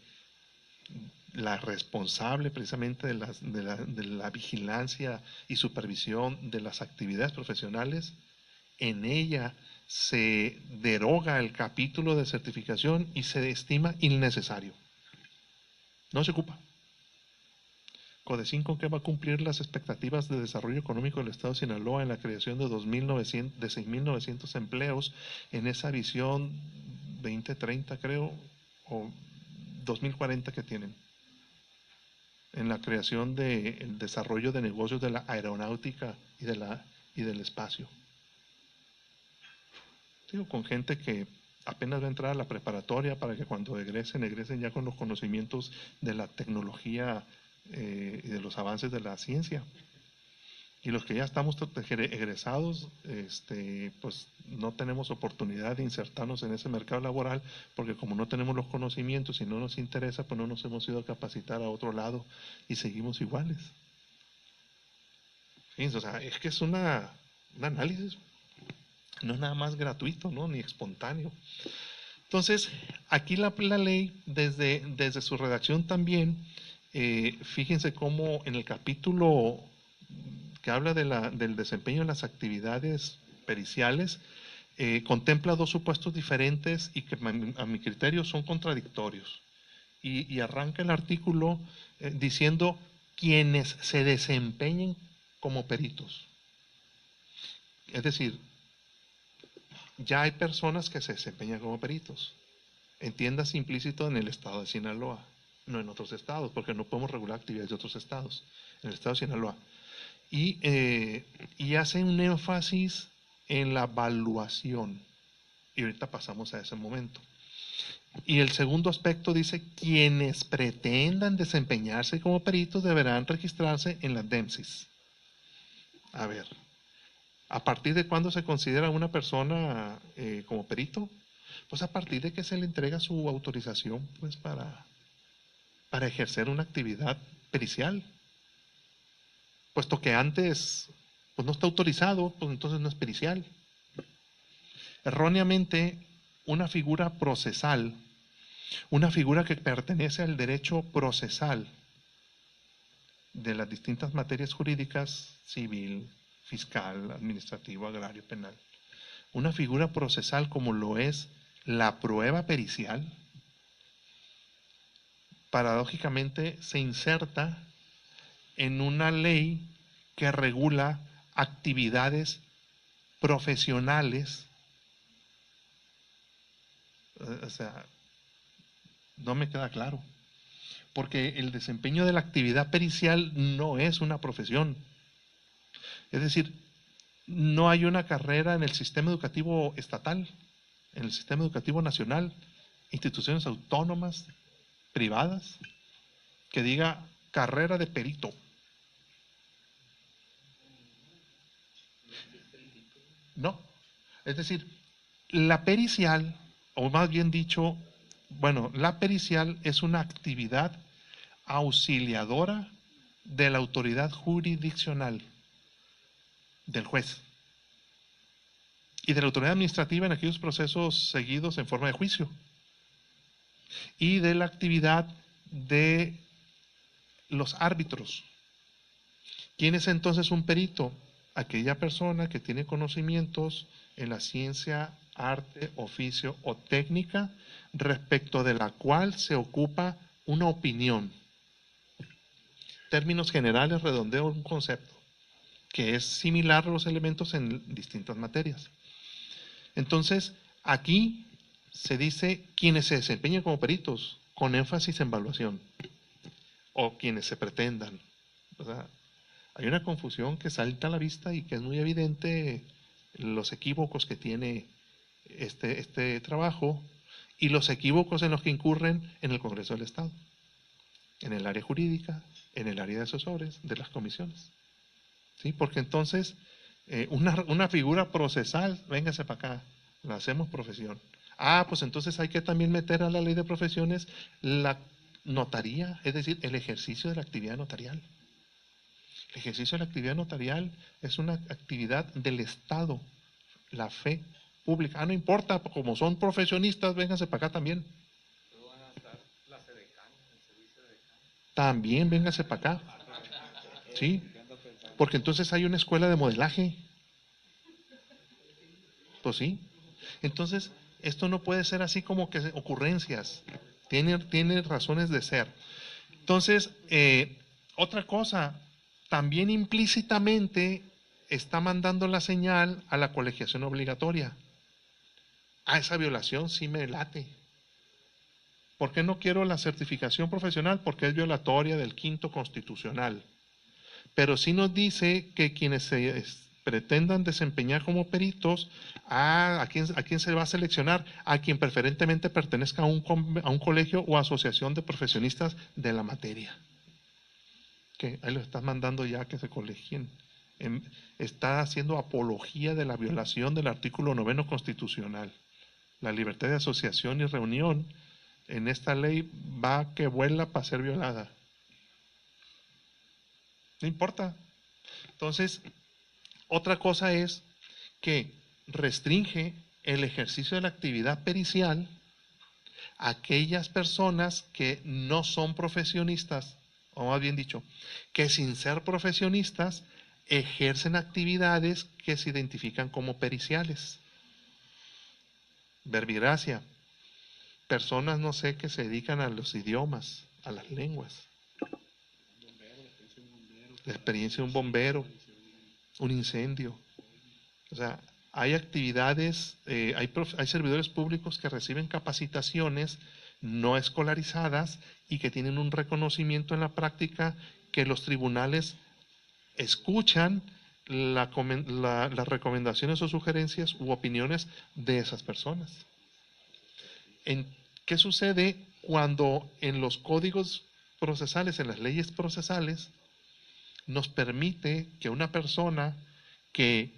la responsable precisamente de la vigilancia y supervisión de las actividades profesionales, en ella se deroga el capítulo de certificación y se estima innecesario? No se ocupa. CODECIN, ¿con qué va a cumplir las expectativas de desarrollo económico del Estado de Sinaloa en la creación de 6.900 empleos en esa visión 2030, creo, o 2040 que tienen? En la creación del desarrollo de negocios de la aeronáutica y del espacio. Digo, con gente que apenas va a entrar a la preparatoria para que cuando egresen ya con los conocimientos de la tecnología y de los avances de la ciencia. Y los que ya estamos egresados, pues no tenemos oportunidad de insertarnos en ese mercado laboral, porque como no tenemos los conocimientos y no nos interesa, pues no nos hemos ido a capacitar a otro lado y seguimos iguales. Fíjense, o sea, es que es un análisis, no es nada más gratuito, ¿no? Ni espontáneo. Entonces, aquí la ley, desde su redacción también, fíjense cómo en el capítulo que habla del desempeño de las actividades periciales, contempla dos supuestos diferentes y que a mi criterio son contradictorios. Y arranca el artículo diciendo quienes se desempeñen como peritos. Es decir, ya hay personas que se desempeñan como peritos. Entiéndase implícito en el estado de Sinaloa, no en otros estados, porque no podemos regular actividades de otros estados, en el estado de Sinaloa. Y hace un énfasis en la evaluación. Y ahorita pasamos a ese momento. Y el segundo aspecto dice, quienes pretendan desempeñarse como peritos deberán registrarse en la DEMSIS. A ver, ¿a partir de cuándo se considera una persona como perito? Pues a partir de que se le entrega su autorización pues para ejercer una actividad pericial. Puesto que antes pues no está autorizado, pues entonces no es pericial. Erróneamente, una figura procesal, una figura que pertenece al derecho procesal de las distintas materias jurídicas, civil, fiscal, administrativo, agrario, penal, una figura procesal como lo es la prueba pericial, paradójicamente se inserta en una ley que regula actividades profesionales. O sea, no me queda claro, porque el desempeño de la actividad pericial no es una profesión. Es decir, no hay una carrera en el sistema educativo estatal, en el sistema educativo nacional, instituciones autónomas, privadas, que diga carrera de perito. No. Es decir, la pericial, o más bien dicho, bueno, la pericial es una actividad auxiliadora de la autoridad jurisdiccional del juez y de la autoridad administrativa en aquellos procesos seguidos en forma de juicio y de la actividad de los árbitros. ¿Quién es entonces un perito? Aquella persona que tiene conocimientos en la ciencia, arte, oficio o técnica respecto de la cual se ocupa una opinión. Términos generales, redondeo un concepto que es similar a los elementos en distintas materias. Entonces, aquí se dice quienes se desempeñan como peritos, con énfasis en evaluación, o quienes se pretendan. O sea, hay una confusión que salta a la vista y que es muy evidente los equívocos que tiene este trabajo y los equívocos en los que incurren en el Congreso del Estado, en el área jurídica, en el área de asesores, de las comisiones. ¿Sí? Porque entonces, una figura procesal, véngase para acá, la hacemos profesión. Ah, pues entonces hay que también meter a la ley de profesiones la notaría, es decir, el ejercicio de la actividad notarial. El ejercicio de la actividad notarial es una actividad del Estado, la fe pública. Ah, no importa, como son profesionistas, vénganse para acá también. También vénganse para acá. ¿Sí? Porque entonces hay una escuela de modelaje. Pues sí. Entonces, esto no puede ser así como que ocurrencias. Tiene razones de ser. Entonces, otra cosa, también implícitamente está mandando la señal a la colegiación obligatoria. A esa violación sí me late. ¿Por qué no quiero la certificación profesional? Porque es violatoria del 5º constitucional. Pero sí nos dice que quienes se pretendan desempeñar como peritos, ¿a quién se va a seleccionar? A quien preferentemente pertenezca a un colegio o asociación de profesionistas de la materia. Que ahí lo estás mandando ya que se colegien. Está haciendo apología de la violación del artículo 9º constitucional. La libertad de asociación y reunión en esta ley va que vuela para ser violada. No importa. Entonces, otra cosa es que restringe el ejercicio de la actividad pericial a aquellas personas que no son profesionistas, o más bien dicho, que sin ser profesionistas ejercen actividades que se identifican como periciales. Verbigracia. Personas, no sé, que se dedican a los idiomas, a las lenguas. La experiencia de un bombero, un incendio. O sea, hay actividades, hay servidores públicos que reciben capacitaciones no escolarizadas y que tienen un reconocimiento en la práctica que los tribunales escuchan las recomendaciones o sugerencias u opiniones de esas personas. ¿Qué sucede cuando en los códigos procesales, en las leyes procesales, nos permite que una persona que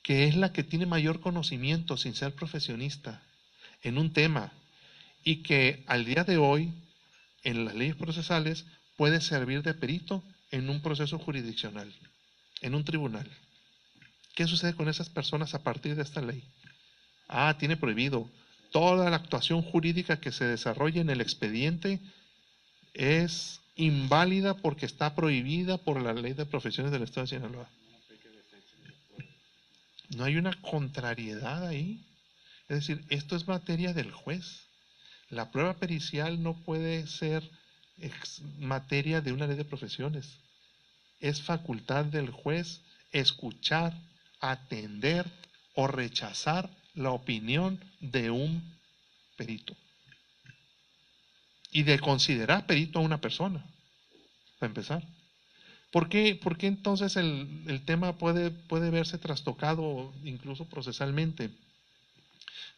es la que tiene mayor conocimiento sin ser profesionista en un tema y que al día de hoy en las leyes procesales puede servir de perito en un proceso jurisdiccional, en un tribunal? ¿Qué sucede con esas personas a partir de esta ley? Tiene prohibido toda la actuación jurídica que se desarrolle en el expediente es inválida porque está prohibida por la Ley de Profesiones del Estado de Sinaloa. No hay una contrariedad ahí. Es decir, esto es materia del juez. La prueba pericial no puede ser materia de una ley de profesiones. Es facultad del juez escuchar, atender o rechazar la opinión de un perito. Y de considerar perito a una persona, para empezar. ¿Por qué entonces el tema puede verse trastocado incluso procesalmente?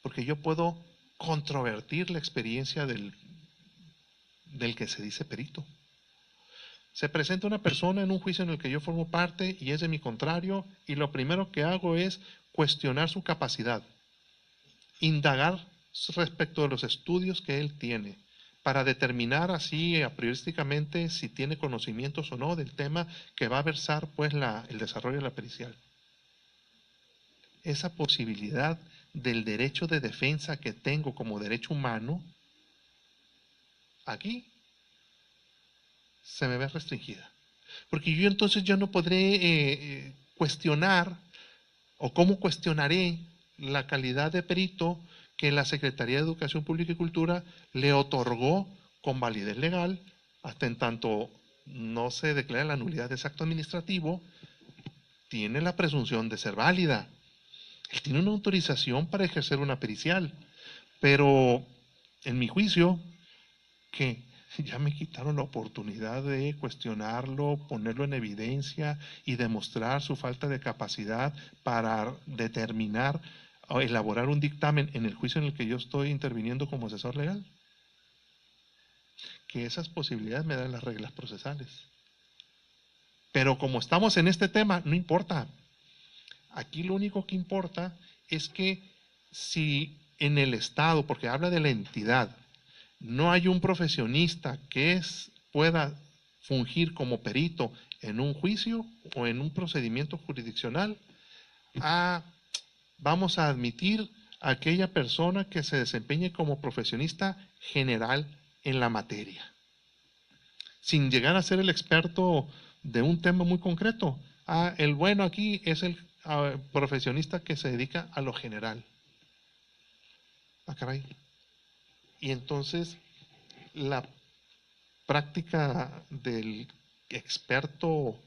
Porque yo puedo controvertir la experiencia del del que se dice perito. Se presenta una persona en un juicio en el que yo formo parte y es de mi contrario, y lo primero que hago es cuestionar su capacidad, indagar respecto de los estudios que él tiene, para determinar así a priorísticamente si tiene conocimientos o no del tema que va a versar pues el desarrollo de la pericial. Esa posibilidad del derecho de defensa que tengo como derecho humano, aquí se me ve restringida. Porque yo entonces yo no podré cuestionar, o cómo cuestionaré la calidad de perito que la Secretaría de Educación Pública y Cultura le otorgó con validez legal, hasta en tanto no se declara la nulidad de ese acto administrativo, tiene la presunción de ser válida. Él tiene una autorización para ejercer una pericial, pero en mi juicio, que ya me quitaron la oportunidad de cuestionarlo, ponerlo en evidencia y demostrar su falta de capacidad para determinar o elaborar un dictamen en el juicio en el que yo estoy interviniendo como asesor legal. Que esas posibilidades me dan las reglas procesales. Pero como estamos en este tema, no importa. Aquí lo único que importa es que si en el Estado, porque habla de la entidad, no hay un profesionista que pueda fungir como perito en un juicio o en un procedimiento jurisdiccional, vamos a admitir a aquella persona que se desempeñe como profesionista general en la materia, sin llegar a ser el experto de un tema muy concreto. El bueno aquí es el profesionista que se dedica a lo general. Caray. Y entonces la práctica del experto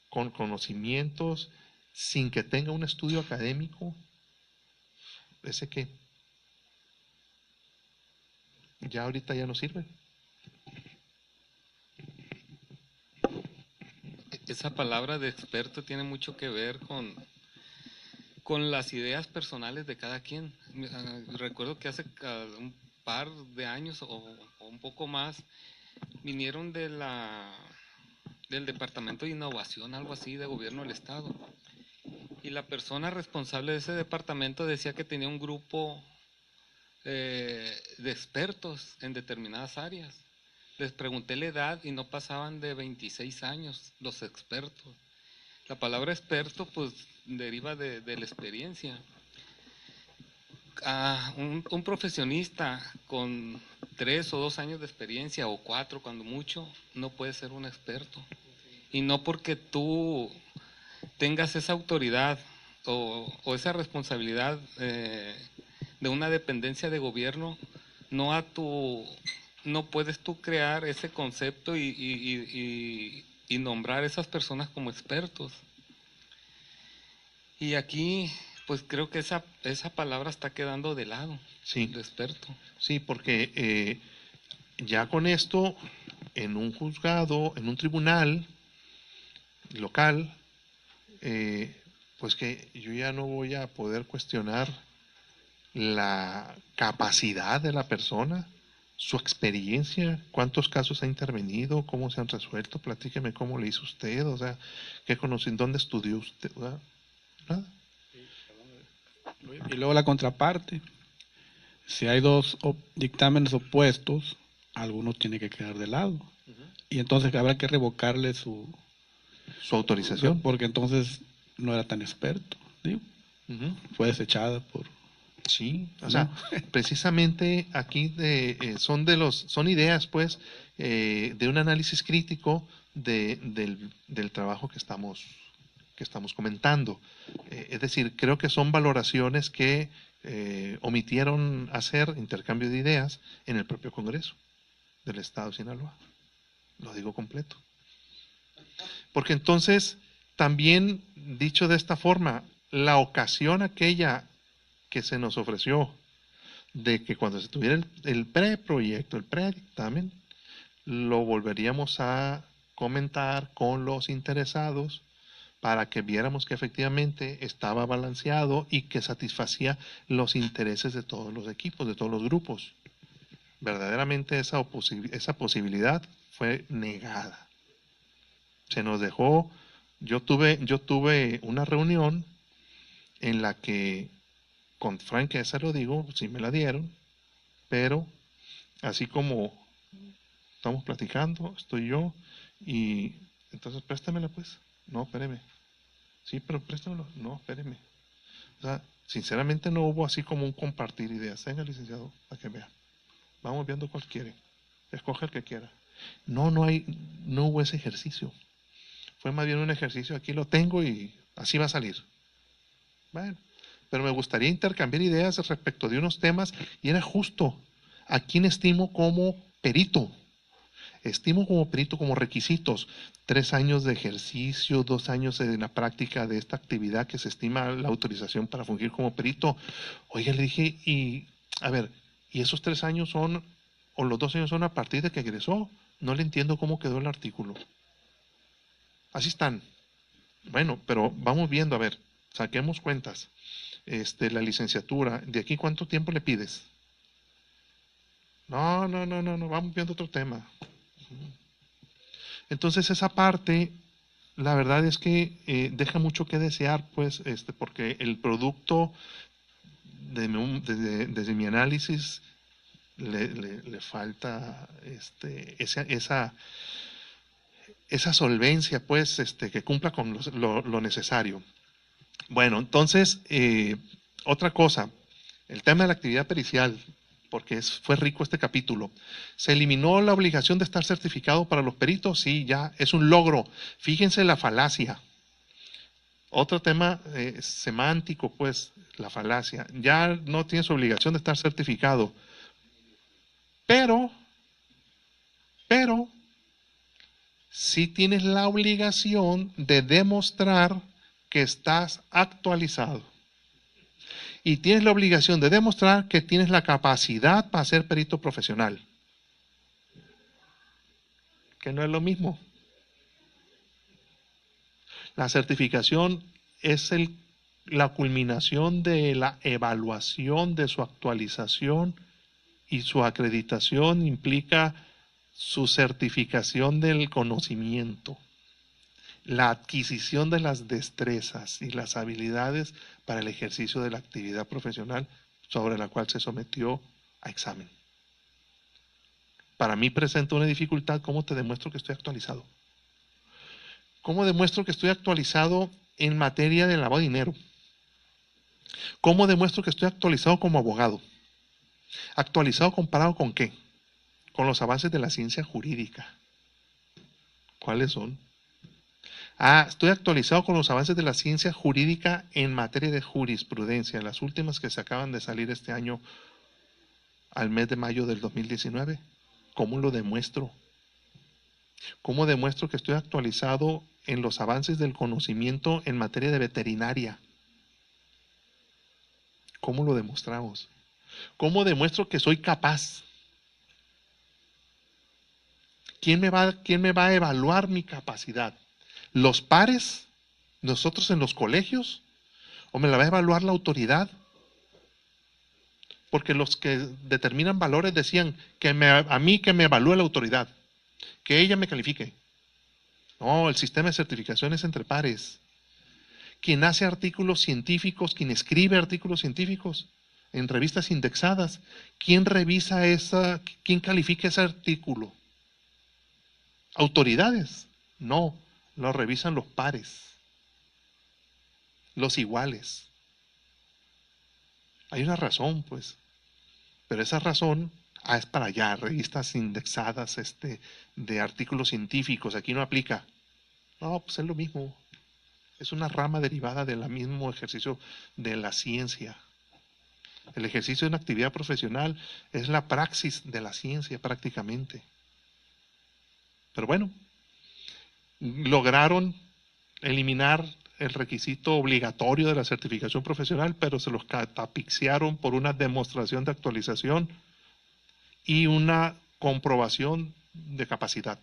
con conocimientos sin que tenga un estudio académico, ese que ya ahorita ya no sirve. Esa palabra de experto tiene mucho que ver con las ideas personales de cada quien. Recuerdo que hace un par de años o un poco más vinieron del Departamento de Innovación, algo así, de Gobierno del Estado. Y la persona responsable de ese departamento decía que tenía un grupo de expertos en determinadas áreas. Les pregunté la edad y no pasaban de 26 años los expertos. La palabra experto pues deriva de la experiencia. Un profesionista con 3 o 2 años de experiencia o 4 cuando mucho no puede ser un experto. Y no porque tú tengas esa autoridad o esa responsabilidad de una dependencia de gobierno, no puedes tú crear ese concepto y nombrar a esas personas como expertos. Y aquí, pues creo que esa palabra está quedando de lado, sí, de experto. Sí, porque ya con esto, en un juzgado, en un tribunal local, pues que yo ya no voy a poder cuestionar la capacidad de la persona, su experiencia, cuántos casos ha intervenido, cómo se han resuelto, platíqueme cómo le hizo usted, o sea, qué conoce, dónde estudió usted, ¿verdad? ¿Nada? Y luego la contraparte. Si hay dos dictámenes opuestos, alguno tiene que quedar de lado. Y entonces habrá que revocarle su autorización. Porque entonces no era tan experto. ¿Sí? Fue desechada por... Sí, o sea, precisamente aquí son ideas, pues, de un análisis crítico del trabajo que estamos comentando. Es decir, creo que son valoraciones que omitieron hacer intercambio de ideas en el propio Congreso del Estado de Sinaloa. Lo digo completo. Porque entonces, también dicho de esta forma, la ocasión aquella que se nos ofreció de que cuando se tuviera el preproyecto, el predictamen, lo volveríamos a comentar con los interesados para que viéramos que efectivamente estaba balanceado y que satisfacía los intereses de todos los equipos, de todos los grupos. verdaderamente esa posibilidad fue negada. Se nos dejó, yo tuve una reunión en la que, con franqueza lo digo, sí me la dieron, pero así como estamos platicando, estoy yo, y entonces préstamela pues. No, espéreme. Sí, pero préstamelo. No, espéreme. O sea, sinceramente no hubo así como un compartir ideas. Venga, licenciado, para que vea. Vamos viendo cuál quiere. Escoge el que quiera. No hubo ese ejercicio. Fue más bien un ejercicio, aquí lo tengo y así va a salir. Bueno, pero me gustaría intercambiar ideas respecto de unos temas y era justo. ¿A quién estimo como perito? Estimo como perito como requisitos, 3 años de ejercicio, 2 años en la práctica de esta actividad que se estima la autorización para fungir como perito. Oiga, le dije, y a ver, ¿y esos 3 años son, o los 2 años son a partir de que egresó? No le entiendo cómo quedó el artículo. Así están. Bueno, pero vamos viendo, a ver, saquemos cuentas. La licenciatura, ¿de aquí cuánto tiempo le pides? No, vamos viendo otro tema. Entonces esa parte, la verdad es que deja mucho que desear, pues, porque el producto, desde mi análisis, le falta esa solvencia, pues, que cumpla con lo necesario. Bueno, entonces, otra cosa, el tema de la actividad pericial, porque fue rico este capítulo. ¿Se eliminó la obligación de estar certificado para los peritos? Sí, ya, es un logro. Fíjense la falacia. Otro tema semántico, pues, la falacia. Ya no tienes obligación de estar certificado. Pero, sí tienes la obligación de demostrar que estás actualizado. Y tienes la obligación de demostrar que tienes la capacidad para ser perito profesional. Que no es lo mismo. La certificación es la culminación de la evaluación de su actualización y su acreditación implica su certificación del conocimiento, la adquisición de las destrezas y las habilidades para el ejercicio de la actividad profesional sobre la cual se sometió a examen. Para mí presenta una dificultad. ¿Cómo te demuestro que estoy actualizado? ¿Cómo demuestro que estoy actualizado en materia de lavado de dinero? ¿Cómo demuestro que estoy actualizado como abogado? ¿Actualizado comparado con qué? Con los avances de la ciencia jurídica. ¿Cuáles son? Estoy actualizado con los avances de la ciencia jurídica en materia de jurisprudencia, las últimas que se acaban de salir este año al mes de mayo del 2019. ¿Cómo lo demuestro? ¿Cómo demuestro que estoy actualizado en los avances del conocimiento en materia de veterinaria? ¿Cómo lo demostramos? ¿Cómo demuestro que soy capaz? ¿Quién me va a evaluar mi capacidad? ¿Los pares? ¿Nosotros en los colegios? ¿O me la va a evaluar la autoridad? Porque los que determinan valores decían que a mí que me evalúe la autoridad, que ella me califique. No, el sistema de certificación es entre pares. Quien hace artículos científicos, quien escribe artículos científicos en revistas indexadas, ¿quién revisa quién califica ese artículo? ¿Autoridades? No, lo revisan los pares, los iguales. Hay una razón, pues, pero esa razón es para allá, revistas indexadas de artículos científicos, aquí no aplica. No, pues es lo mismo. Es una rama derivada del mismo ejercicio de la ciencia. El ejercicio de una actividad profesional es la praxis de la ciencia prácticamente. Pero bueno, lograron eliminar el requisito obligatorio de la certificación profesional, pero se los catapixiaron por una demostración de actualización y una comprobación de capacidad.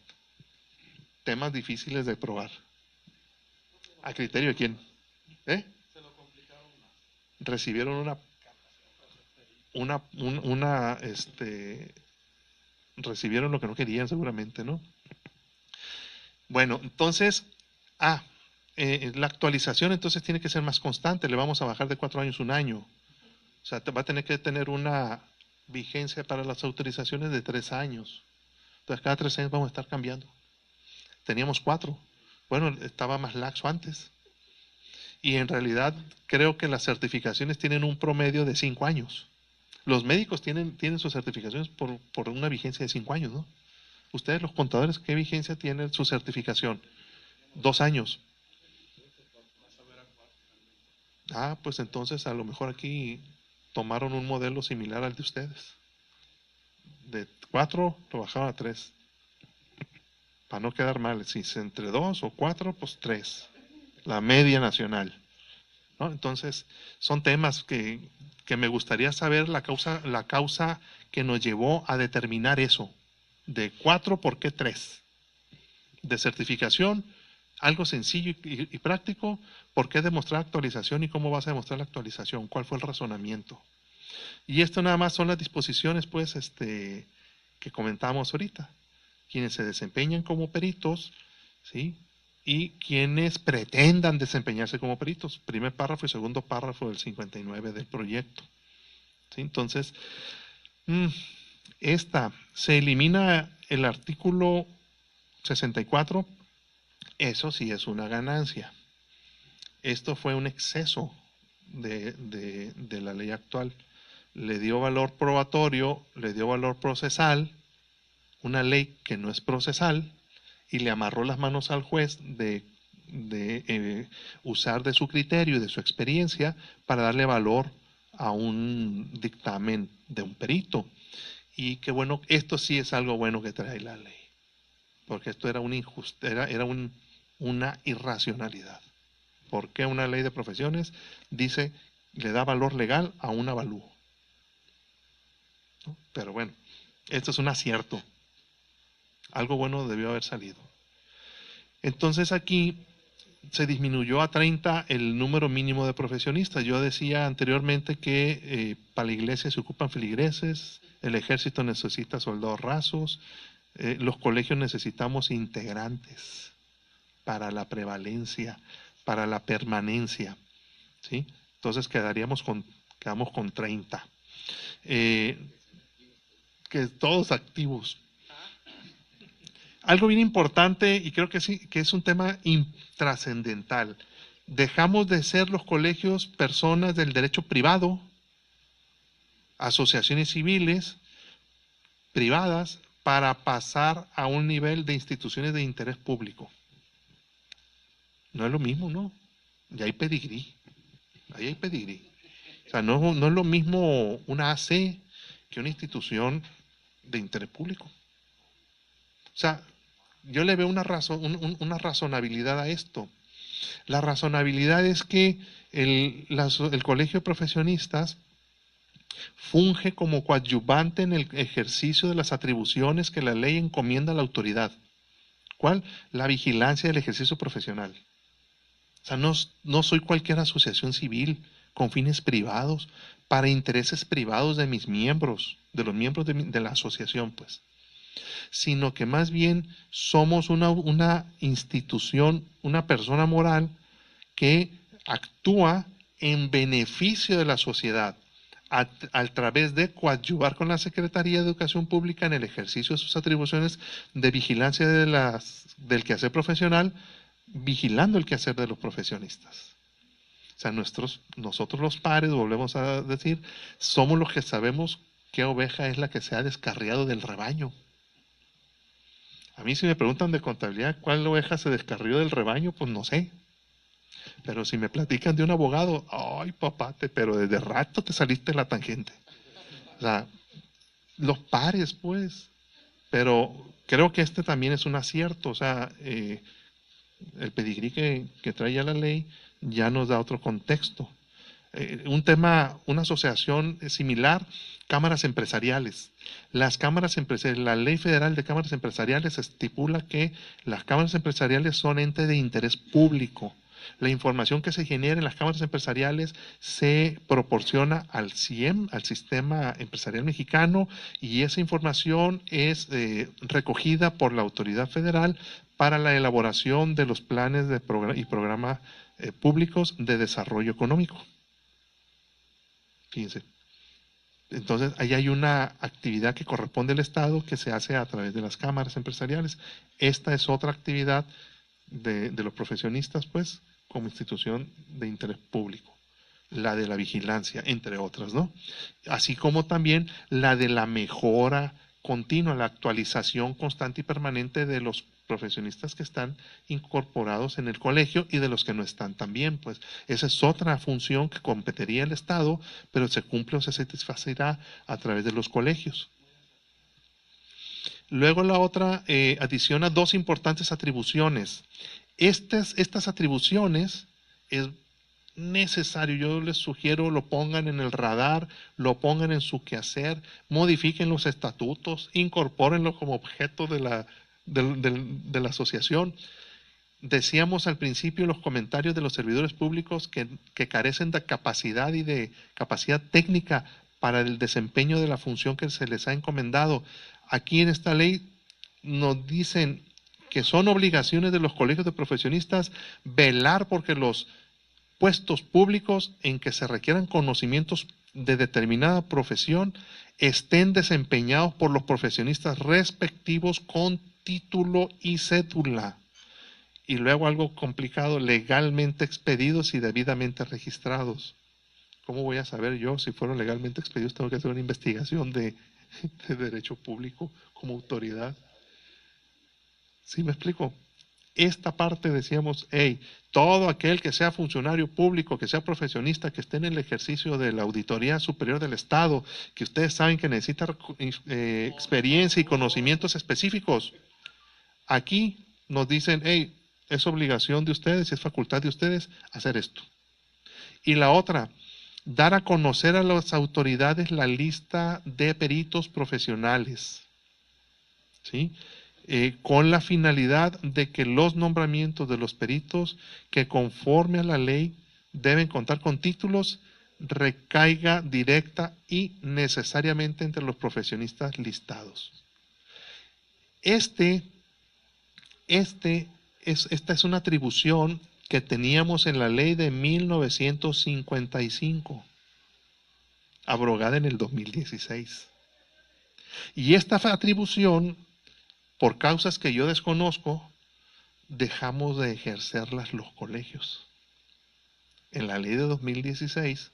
Temas difíciles de probar. ¿A criterio de quién? Recibieron una recibieron lo que no querían seguramente, ¿no? Bueno, entonces, la actualización entonces tiene que ser más constante, le vamos a bajar de 4 años a 1 año. O sea, va a tener que tener una vigencia para las autorizaciones de 3 años. Entonces, cada 3 años vamos a estar cambiando. Teníamos 4. Bueno, estaba más laxo antes. Y en realidad creo que las certificaciones tienen un promedio de 5 años. Los médicos tienen sus certificaciones por una vigencia de 5 años, ¿no? Ustedes, los contadores, ¿qué vigencia tiene su certificación? 2 años. Pues entonces a lo mejor aquí tomaron un modelo similar al de ustedes. De 4 lo bajaron a 3. Para no quedar mal, si es entre 2 o 4, pues 3. La media nacional, ¿no? Entonces, son temas que me gustaría saber la causa que nos llevó a determinar eso. De 4, ¿por qué 3? De certificación, algo sencillo y práctico. ¿Por qué demostrar actualización y cómo vas a demostrar la actualización? ¿Cuál fue el razonamiento? Y esto nada más son las disposiciones, pues, que comentamos ahorita. Quienes se desempeñan como peritos, ¿sí? Y quienes pretendan desempeñarse como peritos. Primer párrafo y segundo párrafo del 59 del proyecto. ¿Sí? Entonces, se elimina el artículo 64. Eso sí es una ganancia. Esto fue un exceso de la ley actual. Le dio valor probatorio, le dio valor procesal, una ley que no es procesal, y le amarró las manos al juez de usar de su criterio y de su experiencia para darle valor a un dictamen de un perito. Y que bueno, esto sí es algo bueno que trae la ley, porque esto era una irracionalidad. ¿Por qué una ley de profesiones dice, le da valor legal a un avalúo? ¿No? Pero bueno, esto es un acierto. Algo bueno debió haber salido. Entonces aquí se disminuyó a 30 el número mínimo de profesionistas. Yo decía anteriormente que para la iglesia se ocupan feligreses, el ejército necesita soldados rasos, los colegios necesitamos integrantes para la prevalencia, para la permanencia, ¿sí? Entonces quedamos con 30. Que todos activos. Algo bien importante, y creo que sí, que es un tema trascendental. Dejamos de ser los colegios personas del derecho privado, asociaciones civiles, privadas, para pasar a un nivel de instituciones de interés público. No es lo mismo, ¿no? Ya hay pedigrí. Ahí hay pedigrí. O sea, no es lo mismo una AC que una institución de interés público. O sea, yo le veo una razonabilidad a esto. La razonabilidad es que el colegio de profesionistas funge como coadyuvante en el ejercicio de las atribuciones que la ley encomienda a la autoridad. ¿Cuál? La vigilancia del ejercicio profesional. O sea, no soy cualquier asociación civil con fines privados, para intereses privados de mis miembros, de los miembros de la asociación, pues. Sino que más bien somos una institución, una persona moral que actúa en beneficio de la sociedad a través de coadyuvar con la Secretaría de Educación Pública en el ejercicio de sus atribuciones de vigilancia del quehacer profesional, vigilando el quehacer de los profesionistas. O sea, nosotros los pares, volvemos a decir, somos los que sabemos qué oveja es la que se ha descarriado del rebaño. A mí si me preguntan de contabilidad cuál oveja se descarrió del rebaño, pues no sé. Pero si me platican de un abogado, ay papate, pero desde rato te saliste de la tangente. O sea, los pares pues. Pero creo que este también es un acierto. O sea, el pedigrí que trae ya la ley ya nos da otro contexto. Una asociación similar, cámaras empresariales. Las cámaras empresariales, la Ley Federal de Cámaras Empresariales estipula que las cámaras empresariales son entes de interés público. La información que se genera en las cámaras empresariales se proporciona al CIEM, al Sistema Empresarial Mexicano, y esa información es recogida por la autoridad federal para la elaboración de los planes y programas públicos de desarrollo económico. Fíjense. Entonces, ahí hay una actividad que corresponde al Estado que se hace a través de las cámaras empresariales. Esta es otra actividad de los profesionistas, pues, como institución de interés público. La de la vigilancia, entre otras, ¿no? Así como también la de la mejora continua, la actualización constante y permanente de los profesionistas que están incorporados en el colegio y de los que no están también, pues esa es otra función que competiría el Estado, pero se cumple o se satisfacerá a través de los colegios. Luego la otra adiciona dos importantes atribuciones. Estas atribuciones es necesario, yo les sugiero lo pongan en el radar, lo pongan en su quehacer, modifiquen los estatutos, incorpórenlo como objeto de la asociación. Decíamos al principio los comentarios de los servidores públicos que carecen de capacidad y de capacidad técnica para el desempeño de la función que se les ha encomendado. Aquí en esta ley nos dicen que son obligaciones de los colegios de profesionistas velar porque los puestos públicos en que se requieran conocimientos de determinada profesión estén desempeñados por los profesionistas respectivos con título y cédula. Y luego algo complicado, legalmente expedidos y debidamente registrados. ¿Cómo voy a saber yo si fueron legalmente expedidos? Tengo que hacer una investigación de derecho público como autoridad. ¿Sí me explico? Esta parte decíamos, hey, todo aquel que sea funcionario público, que sea profesionista, que esté en el ejercicio de la Auditoría Superior del Estado, que ustedes saben que necesita experiencia y conocimientos específicos. Aquí nos dicen, hey, es obligación de ustedes, es facultad de ustedes hacer esto. Y la otra, dar a conocer a las autoridades la lista de peritos profesionales, ¿sí? Con la finalidad de que los nombramientos de los peritos que conforme a la ley deben contar con títulos recaiga directa y necesariamente entre los profesionistas listados. Esta es una atribución que teníamos en la ley de 1955, abrogada en el 2016. Y esta atribución, por causas que yo desconozco, dejamos de ejercerlas los colegios. En la ley de 2016,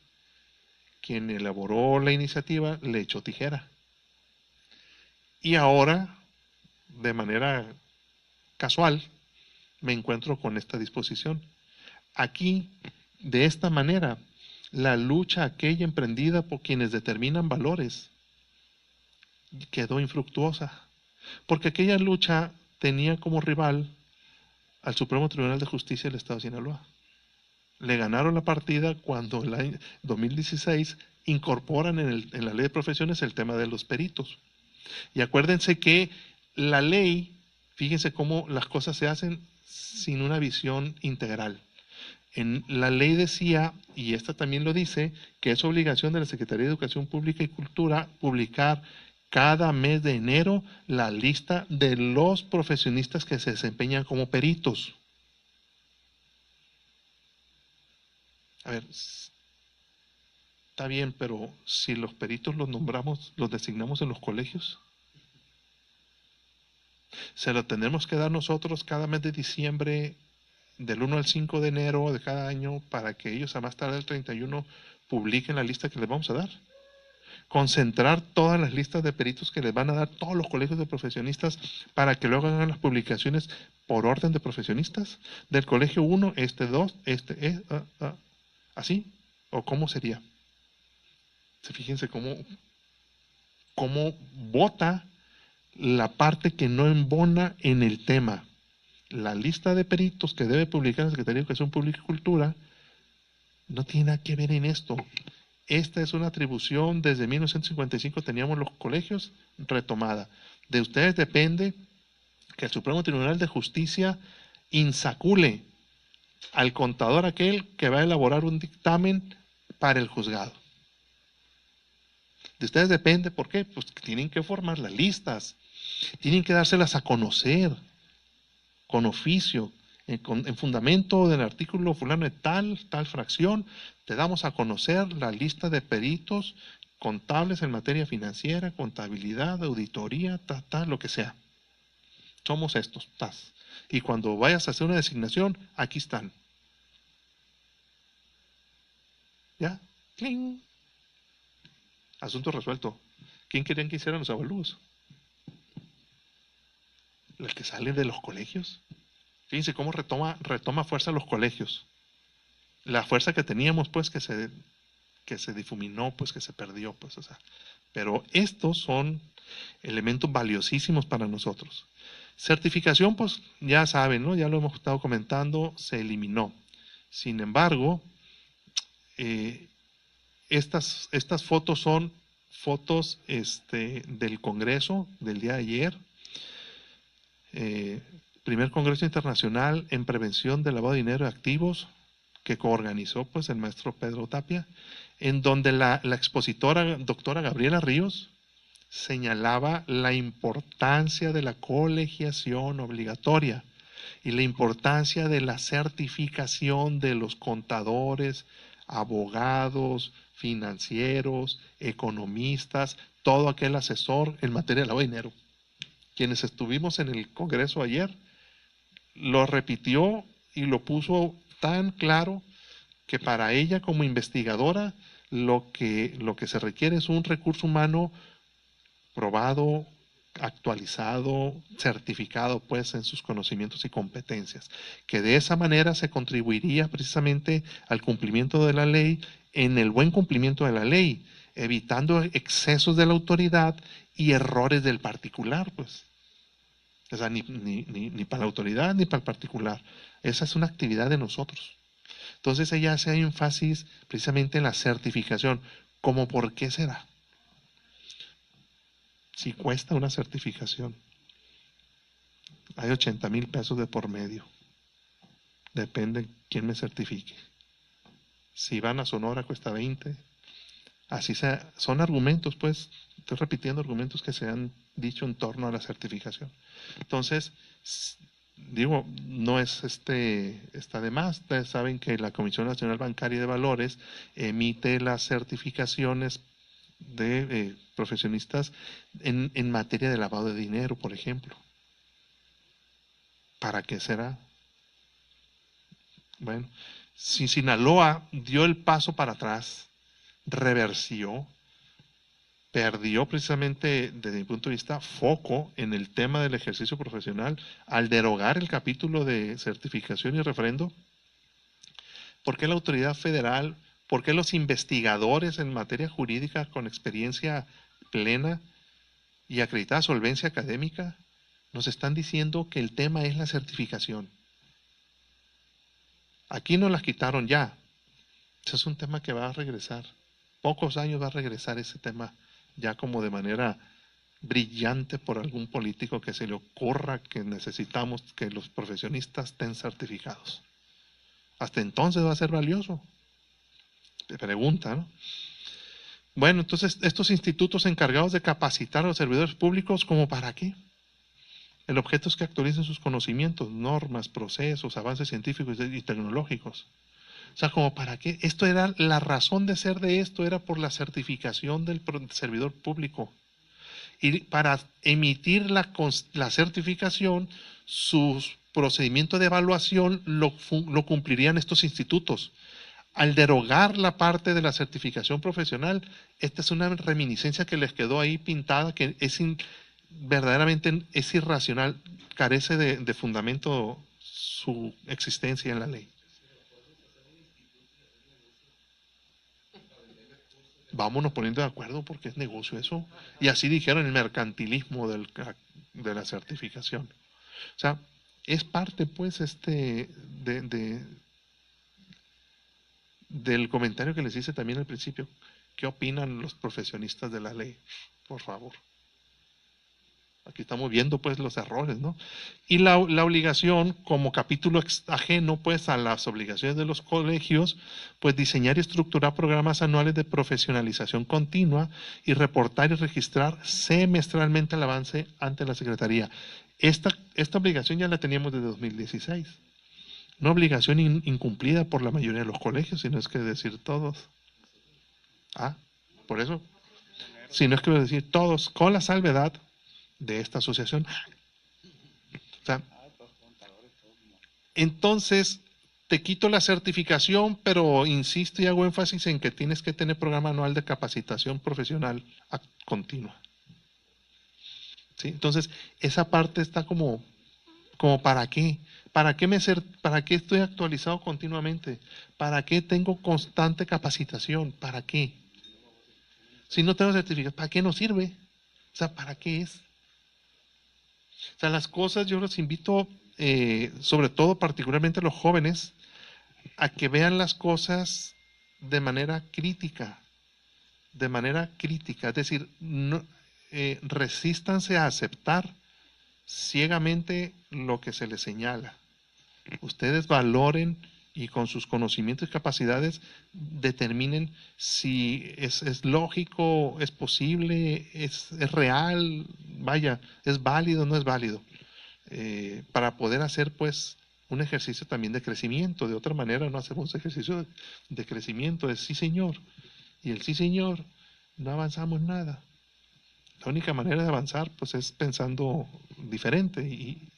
quien elaboró la iniciativa le echó tijera. Y ahora, de manera casual, me encuentro con esta disposición. Aquí, de esta manera, la lucha aquella emprendida por quienes determinan valores quedó infructuosa. Porque aquella lucha tenía como rival al Supremo Tribunal de Justicia del Estado de Sinaloa. Le ganaron la partida cuando en el 2016 incorporan en la ley de profesiones el tema de los peritos. Y acuérdense que la ley, fíjense cómo las cosas se hacen sin una visión integral. En la ley decía, y esta también lo dice, que es obligación de la Secretaría de Educación Pública y Cultura publicar cada mes de enero la lista de los profesionistas que se desempeñan como peritos. A ver, está bien, pero si los peritos los nombramos, los designamos en los colegios, se lo tenemos que dar nosotros cada mes de diciembre, del 1 al 5 de enero de cada año, para que ellos a más tarde el 31 publiquen la lista que les vamos a dar. Concentrar todas las listas de peritos que les van a dar todos los colegios de profesionistas para que luego hagan las publicaciones por orden de profesionistas del colegio 1, 2, así, o cómo sería. Fíjense cómo vota la parte que no embona en el tema. La lista de peritos que debe publicar la Secretaría de Educación Pública y Cultura no tiene nada que ver en esto. Esta es una atribución, desde 1955 teníamos los colegios, retomada. De ustedes depende que el Supremo Tribunal de Justicia insacule al contador aquel que va a elaborar un dictamen para el juzgado. De ustedes depende, ¿por qué? Pues que tienen que formar las listas, tienen que dárselas a conocer con oficio, en fundamento del artículo fulano de tal fracción, te damos a conocer la lista de peritos contables en materia financiera, contabilidad, auditoría, lo que sea. Somos estos, y cuando vayas a hacer una designación, aquí están. ¿Ya? ¡Cling! Asunto resuelto. ¿Quién querían que hicieran los avalúos? ¿El que sale de los colegios? Fíjense cómo retoma fuerza los colegios. La fuerza que teníamos, pues, que se difuminó, pues, que se perdió, pues, o sea. Pero estos son elementos valiosísimos para nosotros. Certificación, pues, ya saben, ¿no? Ya lo hemos estado comentando, se eliminó. Sin embargo, estas fotos son fotos del Congreso del día de ayer. Primer Congreso Internacional en Prevención del Lavado de Dinero y Activos, que coorganizó pues el maestro Pedro Tapia, en donde la expositora doctora Gabriela Ríos señalaba la importancia de la colegiación obligatoria y la importancia de la certificación de los contadores, abogados, financieros, economistas, todo aquel asesor en materia de lavado de dinero. Quienes estuvimos en el Congreso ayer, lo repitió y lo puso tan claro que para ella como investigadora lo que se requiere es un recurso humano probado, actualizado, certificado pues en sus conocimientos y competencias, que de esa manera se contribuiría precisamente al cumplimiento de la ley, en el buen cumplimiento de la ley, evitando excesos de la autoridad y errores del particular, pues. O sea, ni para la autoridad ni para el particular. Esa es una actividad de nosotros. Entonces ella hace énfasis precisamente en la certificación. ¿Cómo por qué será? Si cuesta una certificación, hay 80,000 pesos de por medio. Depende quién me certifique. Si van a Sonora cuesta 20. Así sea, son argumentos, pues, estoy repitiendo argumentos que se han dicho en torno a la certificación. Entonces, digo, no es está de más. Ustedes saben que la Comisión Nacional Bancaria y de Valores emite las certificaciones de profesionistas en materia de lavado de dinero, por ejemplo. ¿Para qué será? Bueno, si Sinaloa dio el paso para atrás, reversió, perdió precisamente, desde mi punto de vista, foco en el tema del ejercicio profesional al derogar el capítulo de certificación y refrendo. ¿Por qué la autoridad federal, por qué los investigadores en materia jurídica con experiencia plena y acreditada solvencia académica nos están diciendo que el tema es la certificación? Aquí no las quitaron ya. Ese es un tema que va a regresar. Pocos años va a regresar ese tema, ya como de manera brillante por algún político que se le ocurra que necesitamos que los profesionistas estén certificados. Hasta entonces va a ser valioso. Te pregunta, ¿no? Bueno, entonces estos institutos encargados de capacitar a los servidores públicos, ¿cómo para qué? El objeto es que actualicen sus conocimientos, normas, procesos, avances científicos y tecnológicos. O sea, ¿como para qué? Esto era la razón de ser de esto, era por la certificación del servidor público. Y para emitir la certificación, sus procedimientos de evaluación lo cumplirían estos institutos. Al derogar la parte de la certificación profesional, esta es una reminiscencia que les quedó ahí pintada, que verdaderamente es irracional, carece de fundamento su existencia en la ley. Vámonos poniendo de acuerdo porque es negocio eso. Y así dijeron el mercantilismo de la certificación. O sea, es parte pues del comentario que les hice también al principio. ¿Qué opinan los profesionistas de la ley? Por favor. Aquí estamos viendo pues los errores, ¿no? Y la obligación como capítulo ajeno pues a las obligaciones de los colegios, pues diseñar y estructurar programas anuales de profesionalización continua y reportar y registrar semestralmente el avance ante la Secretaría. Esta obligación ya la teníamos desde 2016. Una obligación incumplida por la mayoría de los colegios, si no es que decir todos. Por eso, si no es que decir todos, con la salvedad de esta asociación. O sea, entonces, te quito la certificación, pero insisto y hago énfasis en que tienes que tener programa anual de capacitación profesional continua. ¿Sí? Entonces, esa parte está como ¿para qué? ¿Para qué estoy actualizado continuamente? ¿Para qué tengo constante capacitación? ¿Para qué? Si no tengo certificación, ¿para qué nos sirve? O sea, ¿para qué es? O sea, las cosas yo los invito, sobre todo particularmente los jóvenes, a que vean las cosas de manera crítica. Es decir, no, resístanse a aceptar ciegamente lo que se les señala. Ustedes valoren y con sus conocimientos y capacidades determinen si es lógico, es posible, es real, vaya, es válido, no es válido, para poder hacer pues un ejercicio también de crecimiento. De otra manera no hacemos ejercicio de crecimiento, es sí señor, y el sí señor, no avanzamos nada. La única manera de avanzar pues es pensando diferente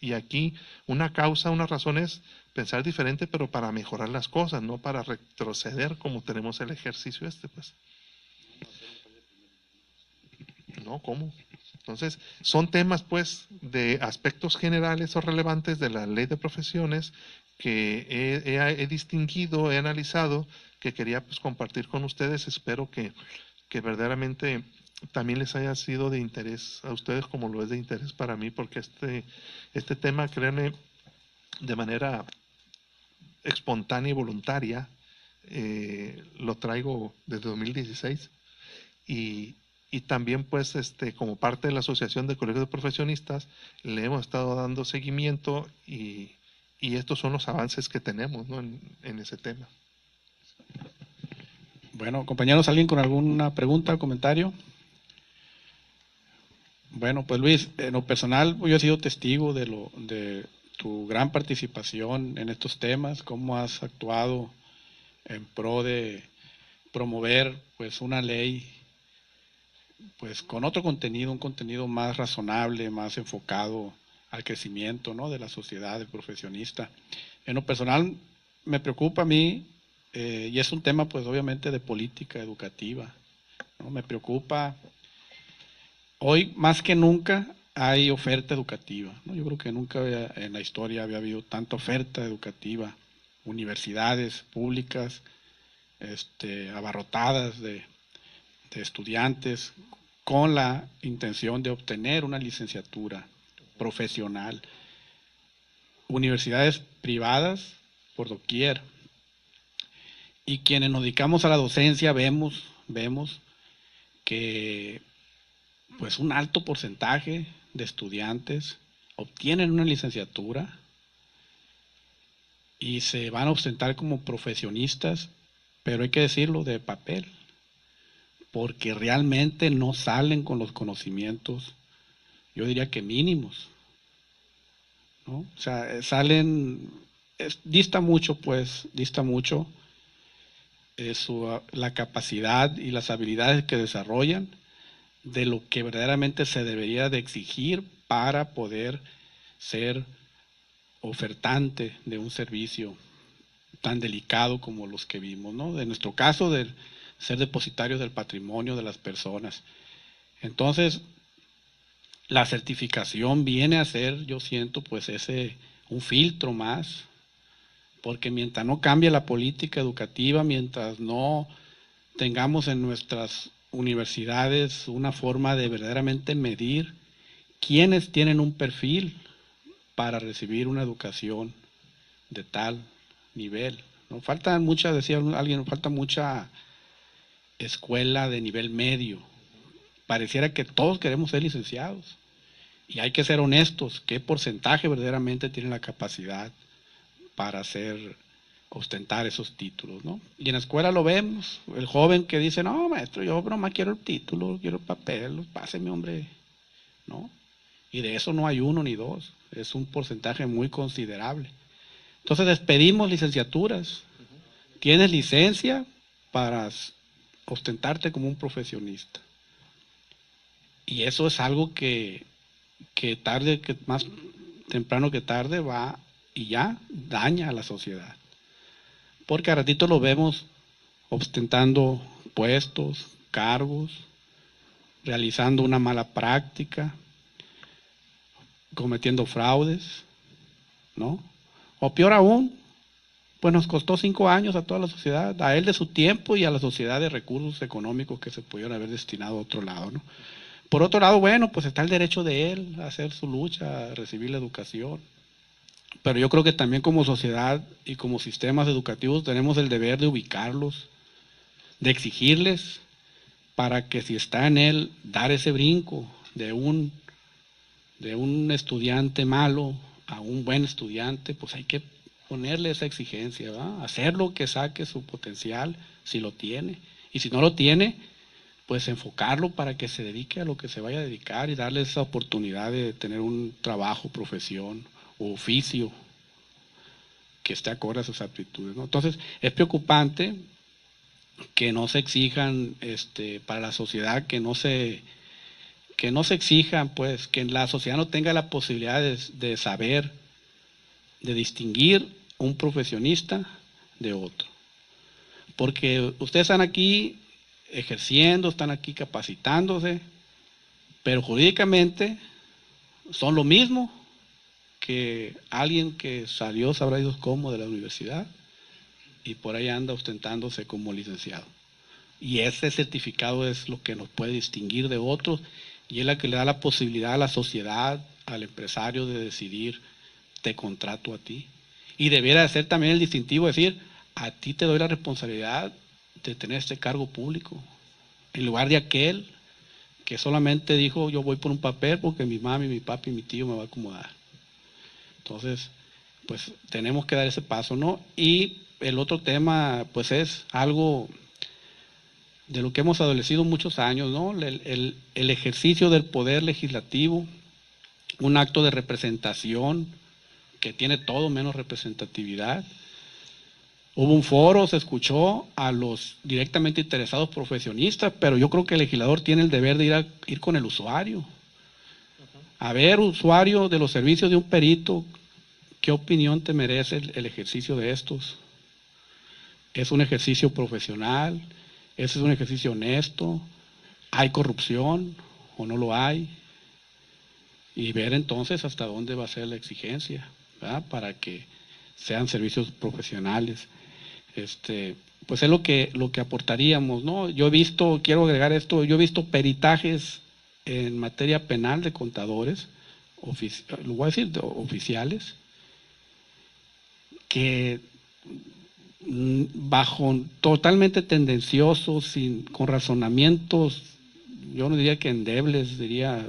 y aquí una causa, una razón es pensar diferente, pero para mejorar las cosas, no para retroceder como tenemos el ejercicio pues. No, ¿cómo? Entonces, son temas pues de aspectos generales o relevantes de la ley de profesiones que he distinguido, he analizado, que quería pues compartir con ustedes. Espero que verdaderamente también les haya sido de interés a ustedes como lo es de interés para mí, porque este tema, créanme, de manera espontánea y voluntaria, lo traigo desde 2016 y también pues como parte de la Asociación de Colegios de Profesionistas le hemos estado dando seguimiento y estos son los avances que tenemos, ¿no? en ese tema. Bueno, compañeros, ¿alguien con alguna pregunta o comentario? Bueno, pues Luis, en lo personal, yo he sido testigo de tu gran participación en estos temas, cómo has actuado en pro de promover pues una ley pues con otro contenido, un contenido más razonable, más enfocado al crecimiento, ¿no?, de la sociedad, del profesionista. En lo personal me preocupa a mí, y es un tema pues obviamente de política educativa, ¿no? Me preocupa, hoy más que nunca hay oferta educativa, ¿no? Yo creo que nunca en la historia había habido tanta oferta educativa, universidades públicas abarrotadas de estudiantes con la intención de obtener una licenciatura profesional, universidades privadas por doquier, y quienes nos dedicamos a la docencia vemos que pues un alto porcentaje de estudiantes obtienen una licenciatura y se van a ostentar como profesionistas, pero hay que decirlo, de papel, porque realmente no salen con los conocimientos, yo diría que mínimos, ¿no? O sea, salen, dista mucho la capacidad y las habilidades que desarrollan de lo que verdaderamente se debería de exigir para poder ser ofertante de un servicio tan delicado como los que vimos, ¿no? En nuestro caso, de ser depositarios del patrimonio de las personas. Entonces, la certificación viene a ser, yo siento, pues un filtro más, porque mientras no cambie la política educativa, mientras no tengamos en nuestras universidades una forma de verdaderamente medir quiénes tienen un perfil para recibir una educación de tal nivel, ¿no? Falta mucha, decía alguien, falta mucha escuela de nivel medio. Pareciera que todos queremos ser licenciados Y hay que ser honestos, ¿qué porcentaje verdaderamente tiene la capacidad para ostentar esos títulos, ¿no? Y en la escuela lo vemos, el joven que dice, no, maestro, yo nomás quiero el título, quiero el papel, páseme, hombre, ¿no? Y de eso no hay uno ni dos, es un porcentaje muy considerable. Entonces despedimos licenciaturas. Tienes licencia para ostentarte como un profesionista. Y eso es algo que tarde, que más temprano que tarde va y ya daña a la sociedad. Porque a ratito lo vemos ostentando puestos, cargos, realizando una mala práctica, cometiendo fraudes, ¿no? O peor aún, pues nos costó 5 años a toda la sociedad, a él de su tiempo y a la sociedad de recursos económicos que se pudieron haber destinado a otro lado, ¿no? Por otro lado, bueno, pues está el derecho de él a hacer su lucha, a recibir la educación. Pero yo creo que también como sociedad y como sistemas educativos tenemos el deber de ubicarlos, de exigirles para que si está en él dar ese brinco de un estudiante malo a un buen estudiante, pues hay que ponerle esa exigencia, ¿verdad? Hacerlo que saque su potencial, si lo tiene. Y si no lo tiene, pues enfocarlo para que se dedique a lo que se vaya a dedicar y darle esa oportunidad de tener un trabajo, profesión o oficio que esté acorde a sus aptitudes, ¿no? Entonces, es preocupante que no se exijan para la sociedad, que no se exijan, pues, que la sociedad no tenga la posibilidad de saber, de distinguir un profesionista de otro. Porque ustedes están aquí ejerciendo, están aquí capacitándose, pero jurídicamente son lo mismo que alguien que salió, sabrá Dios cómo, de la universidad y por ahí anda ostentándose como licenciado. Y ese certificado es lo que nos puede distinguir de otros y es la que le da la posibilidad a la sociedad, al empresario de decidir, te contrato a ti. Y debiera de ser también el distintivo, decir, a ti te doy la responsabilidad de tener este cargo público, en lugar de aquel que solamente dijo, yo voy por un papel porque mi mami, mi papi, mi tío me va a acomodar. Entonces, pues tenemos que dar ese paso, ¿no? Y el otro tema, pues es algo de lo que hemos adolecido muchos años, ¿no? El ejercicio del poder legislativo, un acto de representación que tiene todo menos representatividad. Hubo un foro, se escuchó a los directamente interesados profesionistas, pero yo creo que el legislador tiene el deber de ir con el usuario. A ver, usuario de los servicios de un perito, ¿qué opinión te merece el ejercicio de estos? ¿Es un ejercicio profesional? ¿Es un ejercicio honesto? ¿Hay corrupción o no lo hay? Y ver entonces hasta dónde va a ser la exigencia, ¿verdad? Para que sean servicios profesionales. Pues es lo que aportaríamos, ¿no? Yo he visto, quiero agregar esto, yo he visto peritajes en materia penal de contadores, lo voy a decir, oficiales, que bajo totalmente tendenciosos, con razonamientos, yo no diría que endebles, diría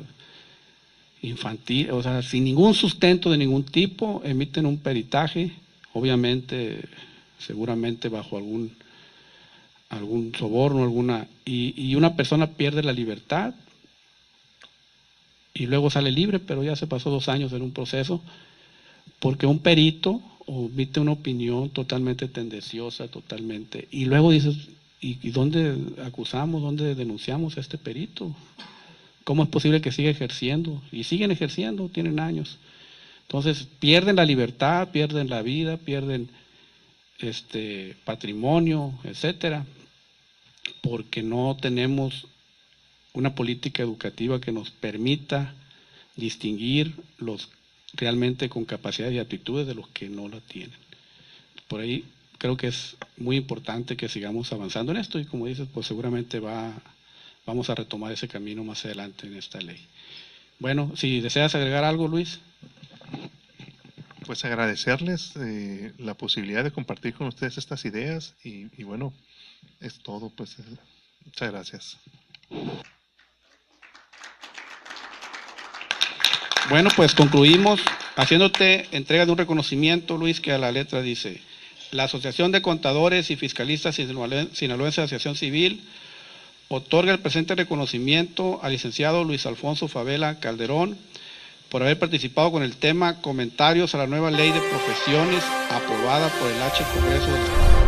infantil, o sea, sin ningún sustento de ningún tipo, emiten un peritaje, obviamente, seguramente bajo algún soborno, y una persona pierde la libertad y luego sale libre, pero ya se pasó 2 años en un proceso, porque un perito omite una opinión totalmente tendenciosa, totalmente, y luego dices, ¿y dónde acusamos, dónde denunciamos a este perito? ¿Cómo es posible que siga ejerciendo? Y siguen ejerciendo, tienen años. Entonces pierden la libertad, pierden la vida, pierden patrimonio, etcétera, porque no tenemos una política educativa que nos permita distinguir los realmente con capacidades y aptitudes de los que no la tienen. Por ahí creo que es muy importante que sigamos avanzando en esto y como dices, pues seguramente vamos a retomar ese camino más adelante en esta ley. Bueno, si deseas agregar algo, Luis. Pues agradecerles la posibilidad de compartir con ustedes estas ideas y bueno, es todo, pues muchas gracias. Bueno, pues concluimos haciéndote entrega de un reconocimiento, Luis, que a la letra dice: la Asociación de Contadores y Fiscalistas Sinaloense de Asociación Civil otorga el presente reconocimiento al licenciado Luis Alfonso Favela Calderón por haber participado con el tema Comentarios a la nueva ley de profesiones aprobada por el H Congreso del Estado.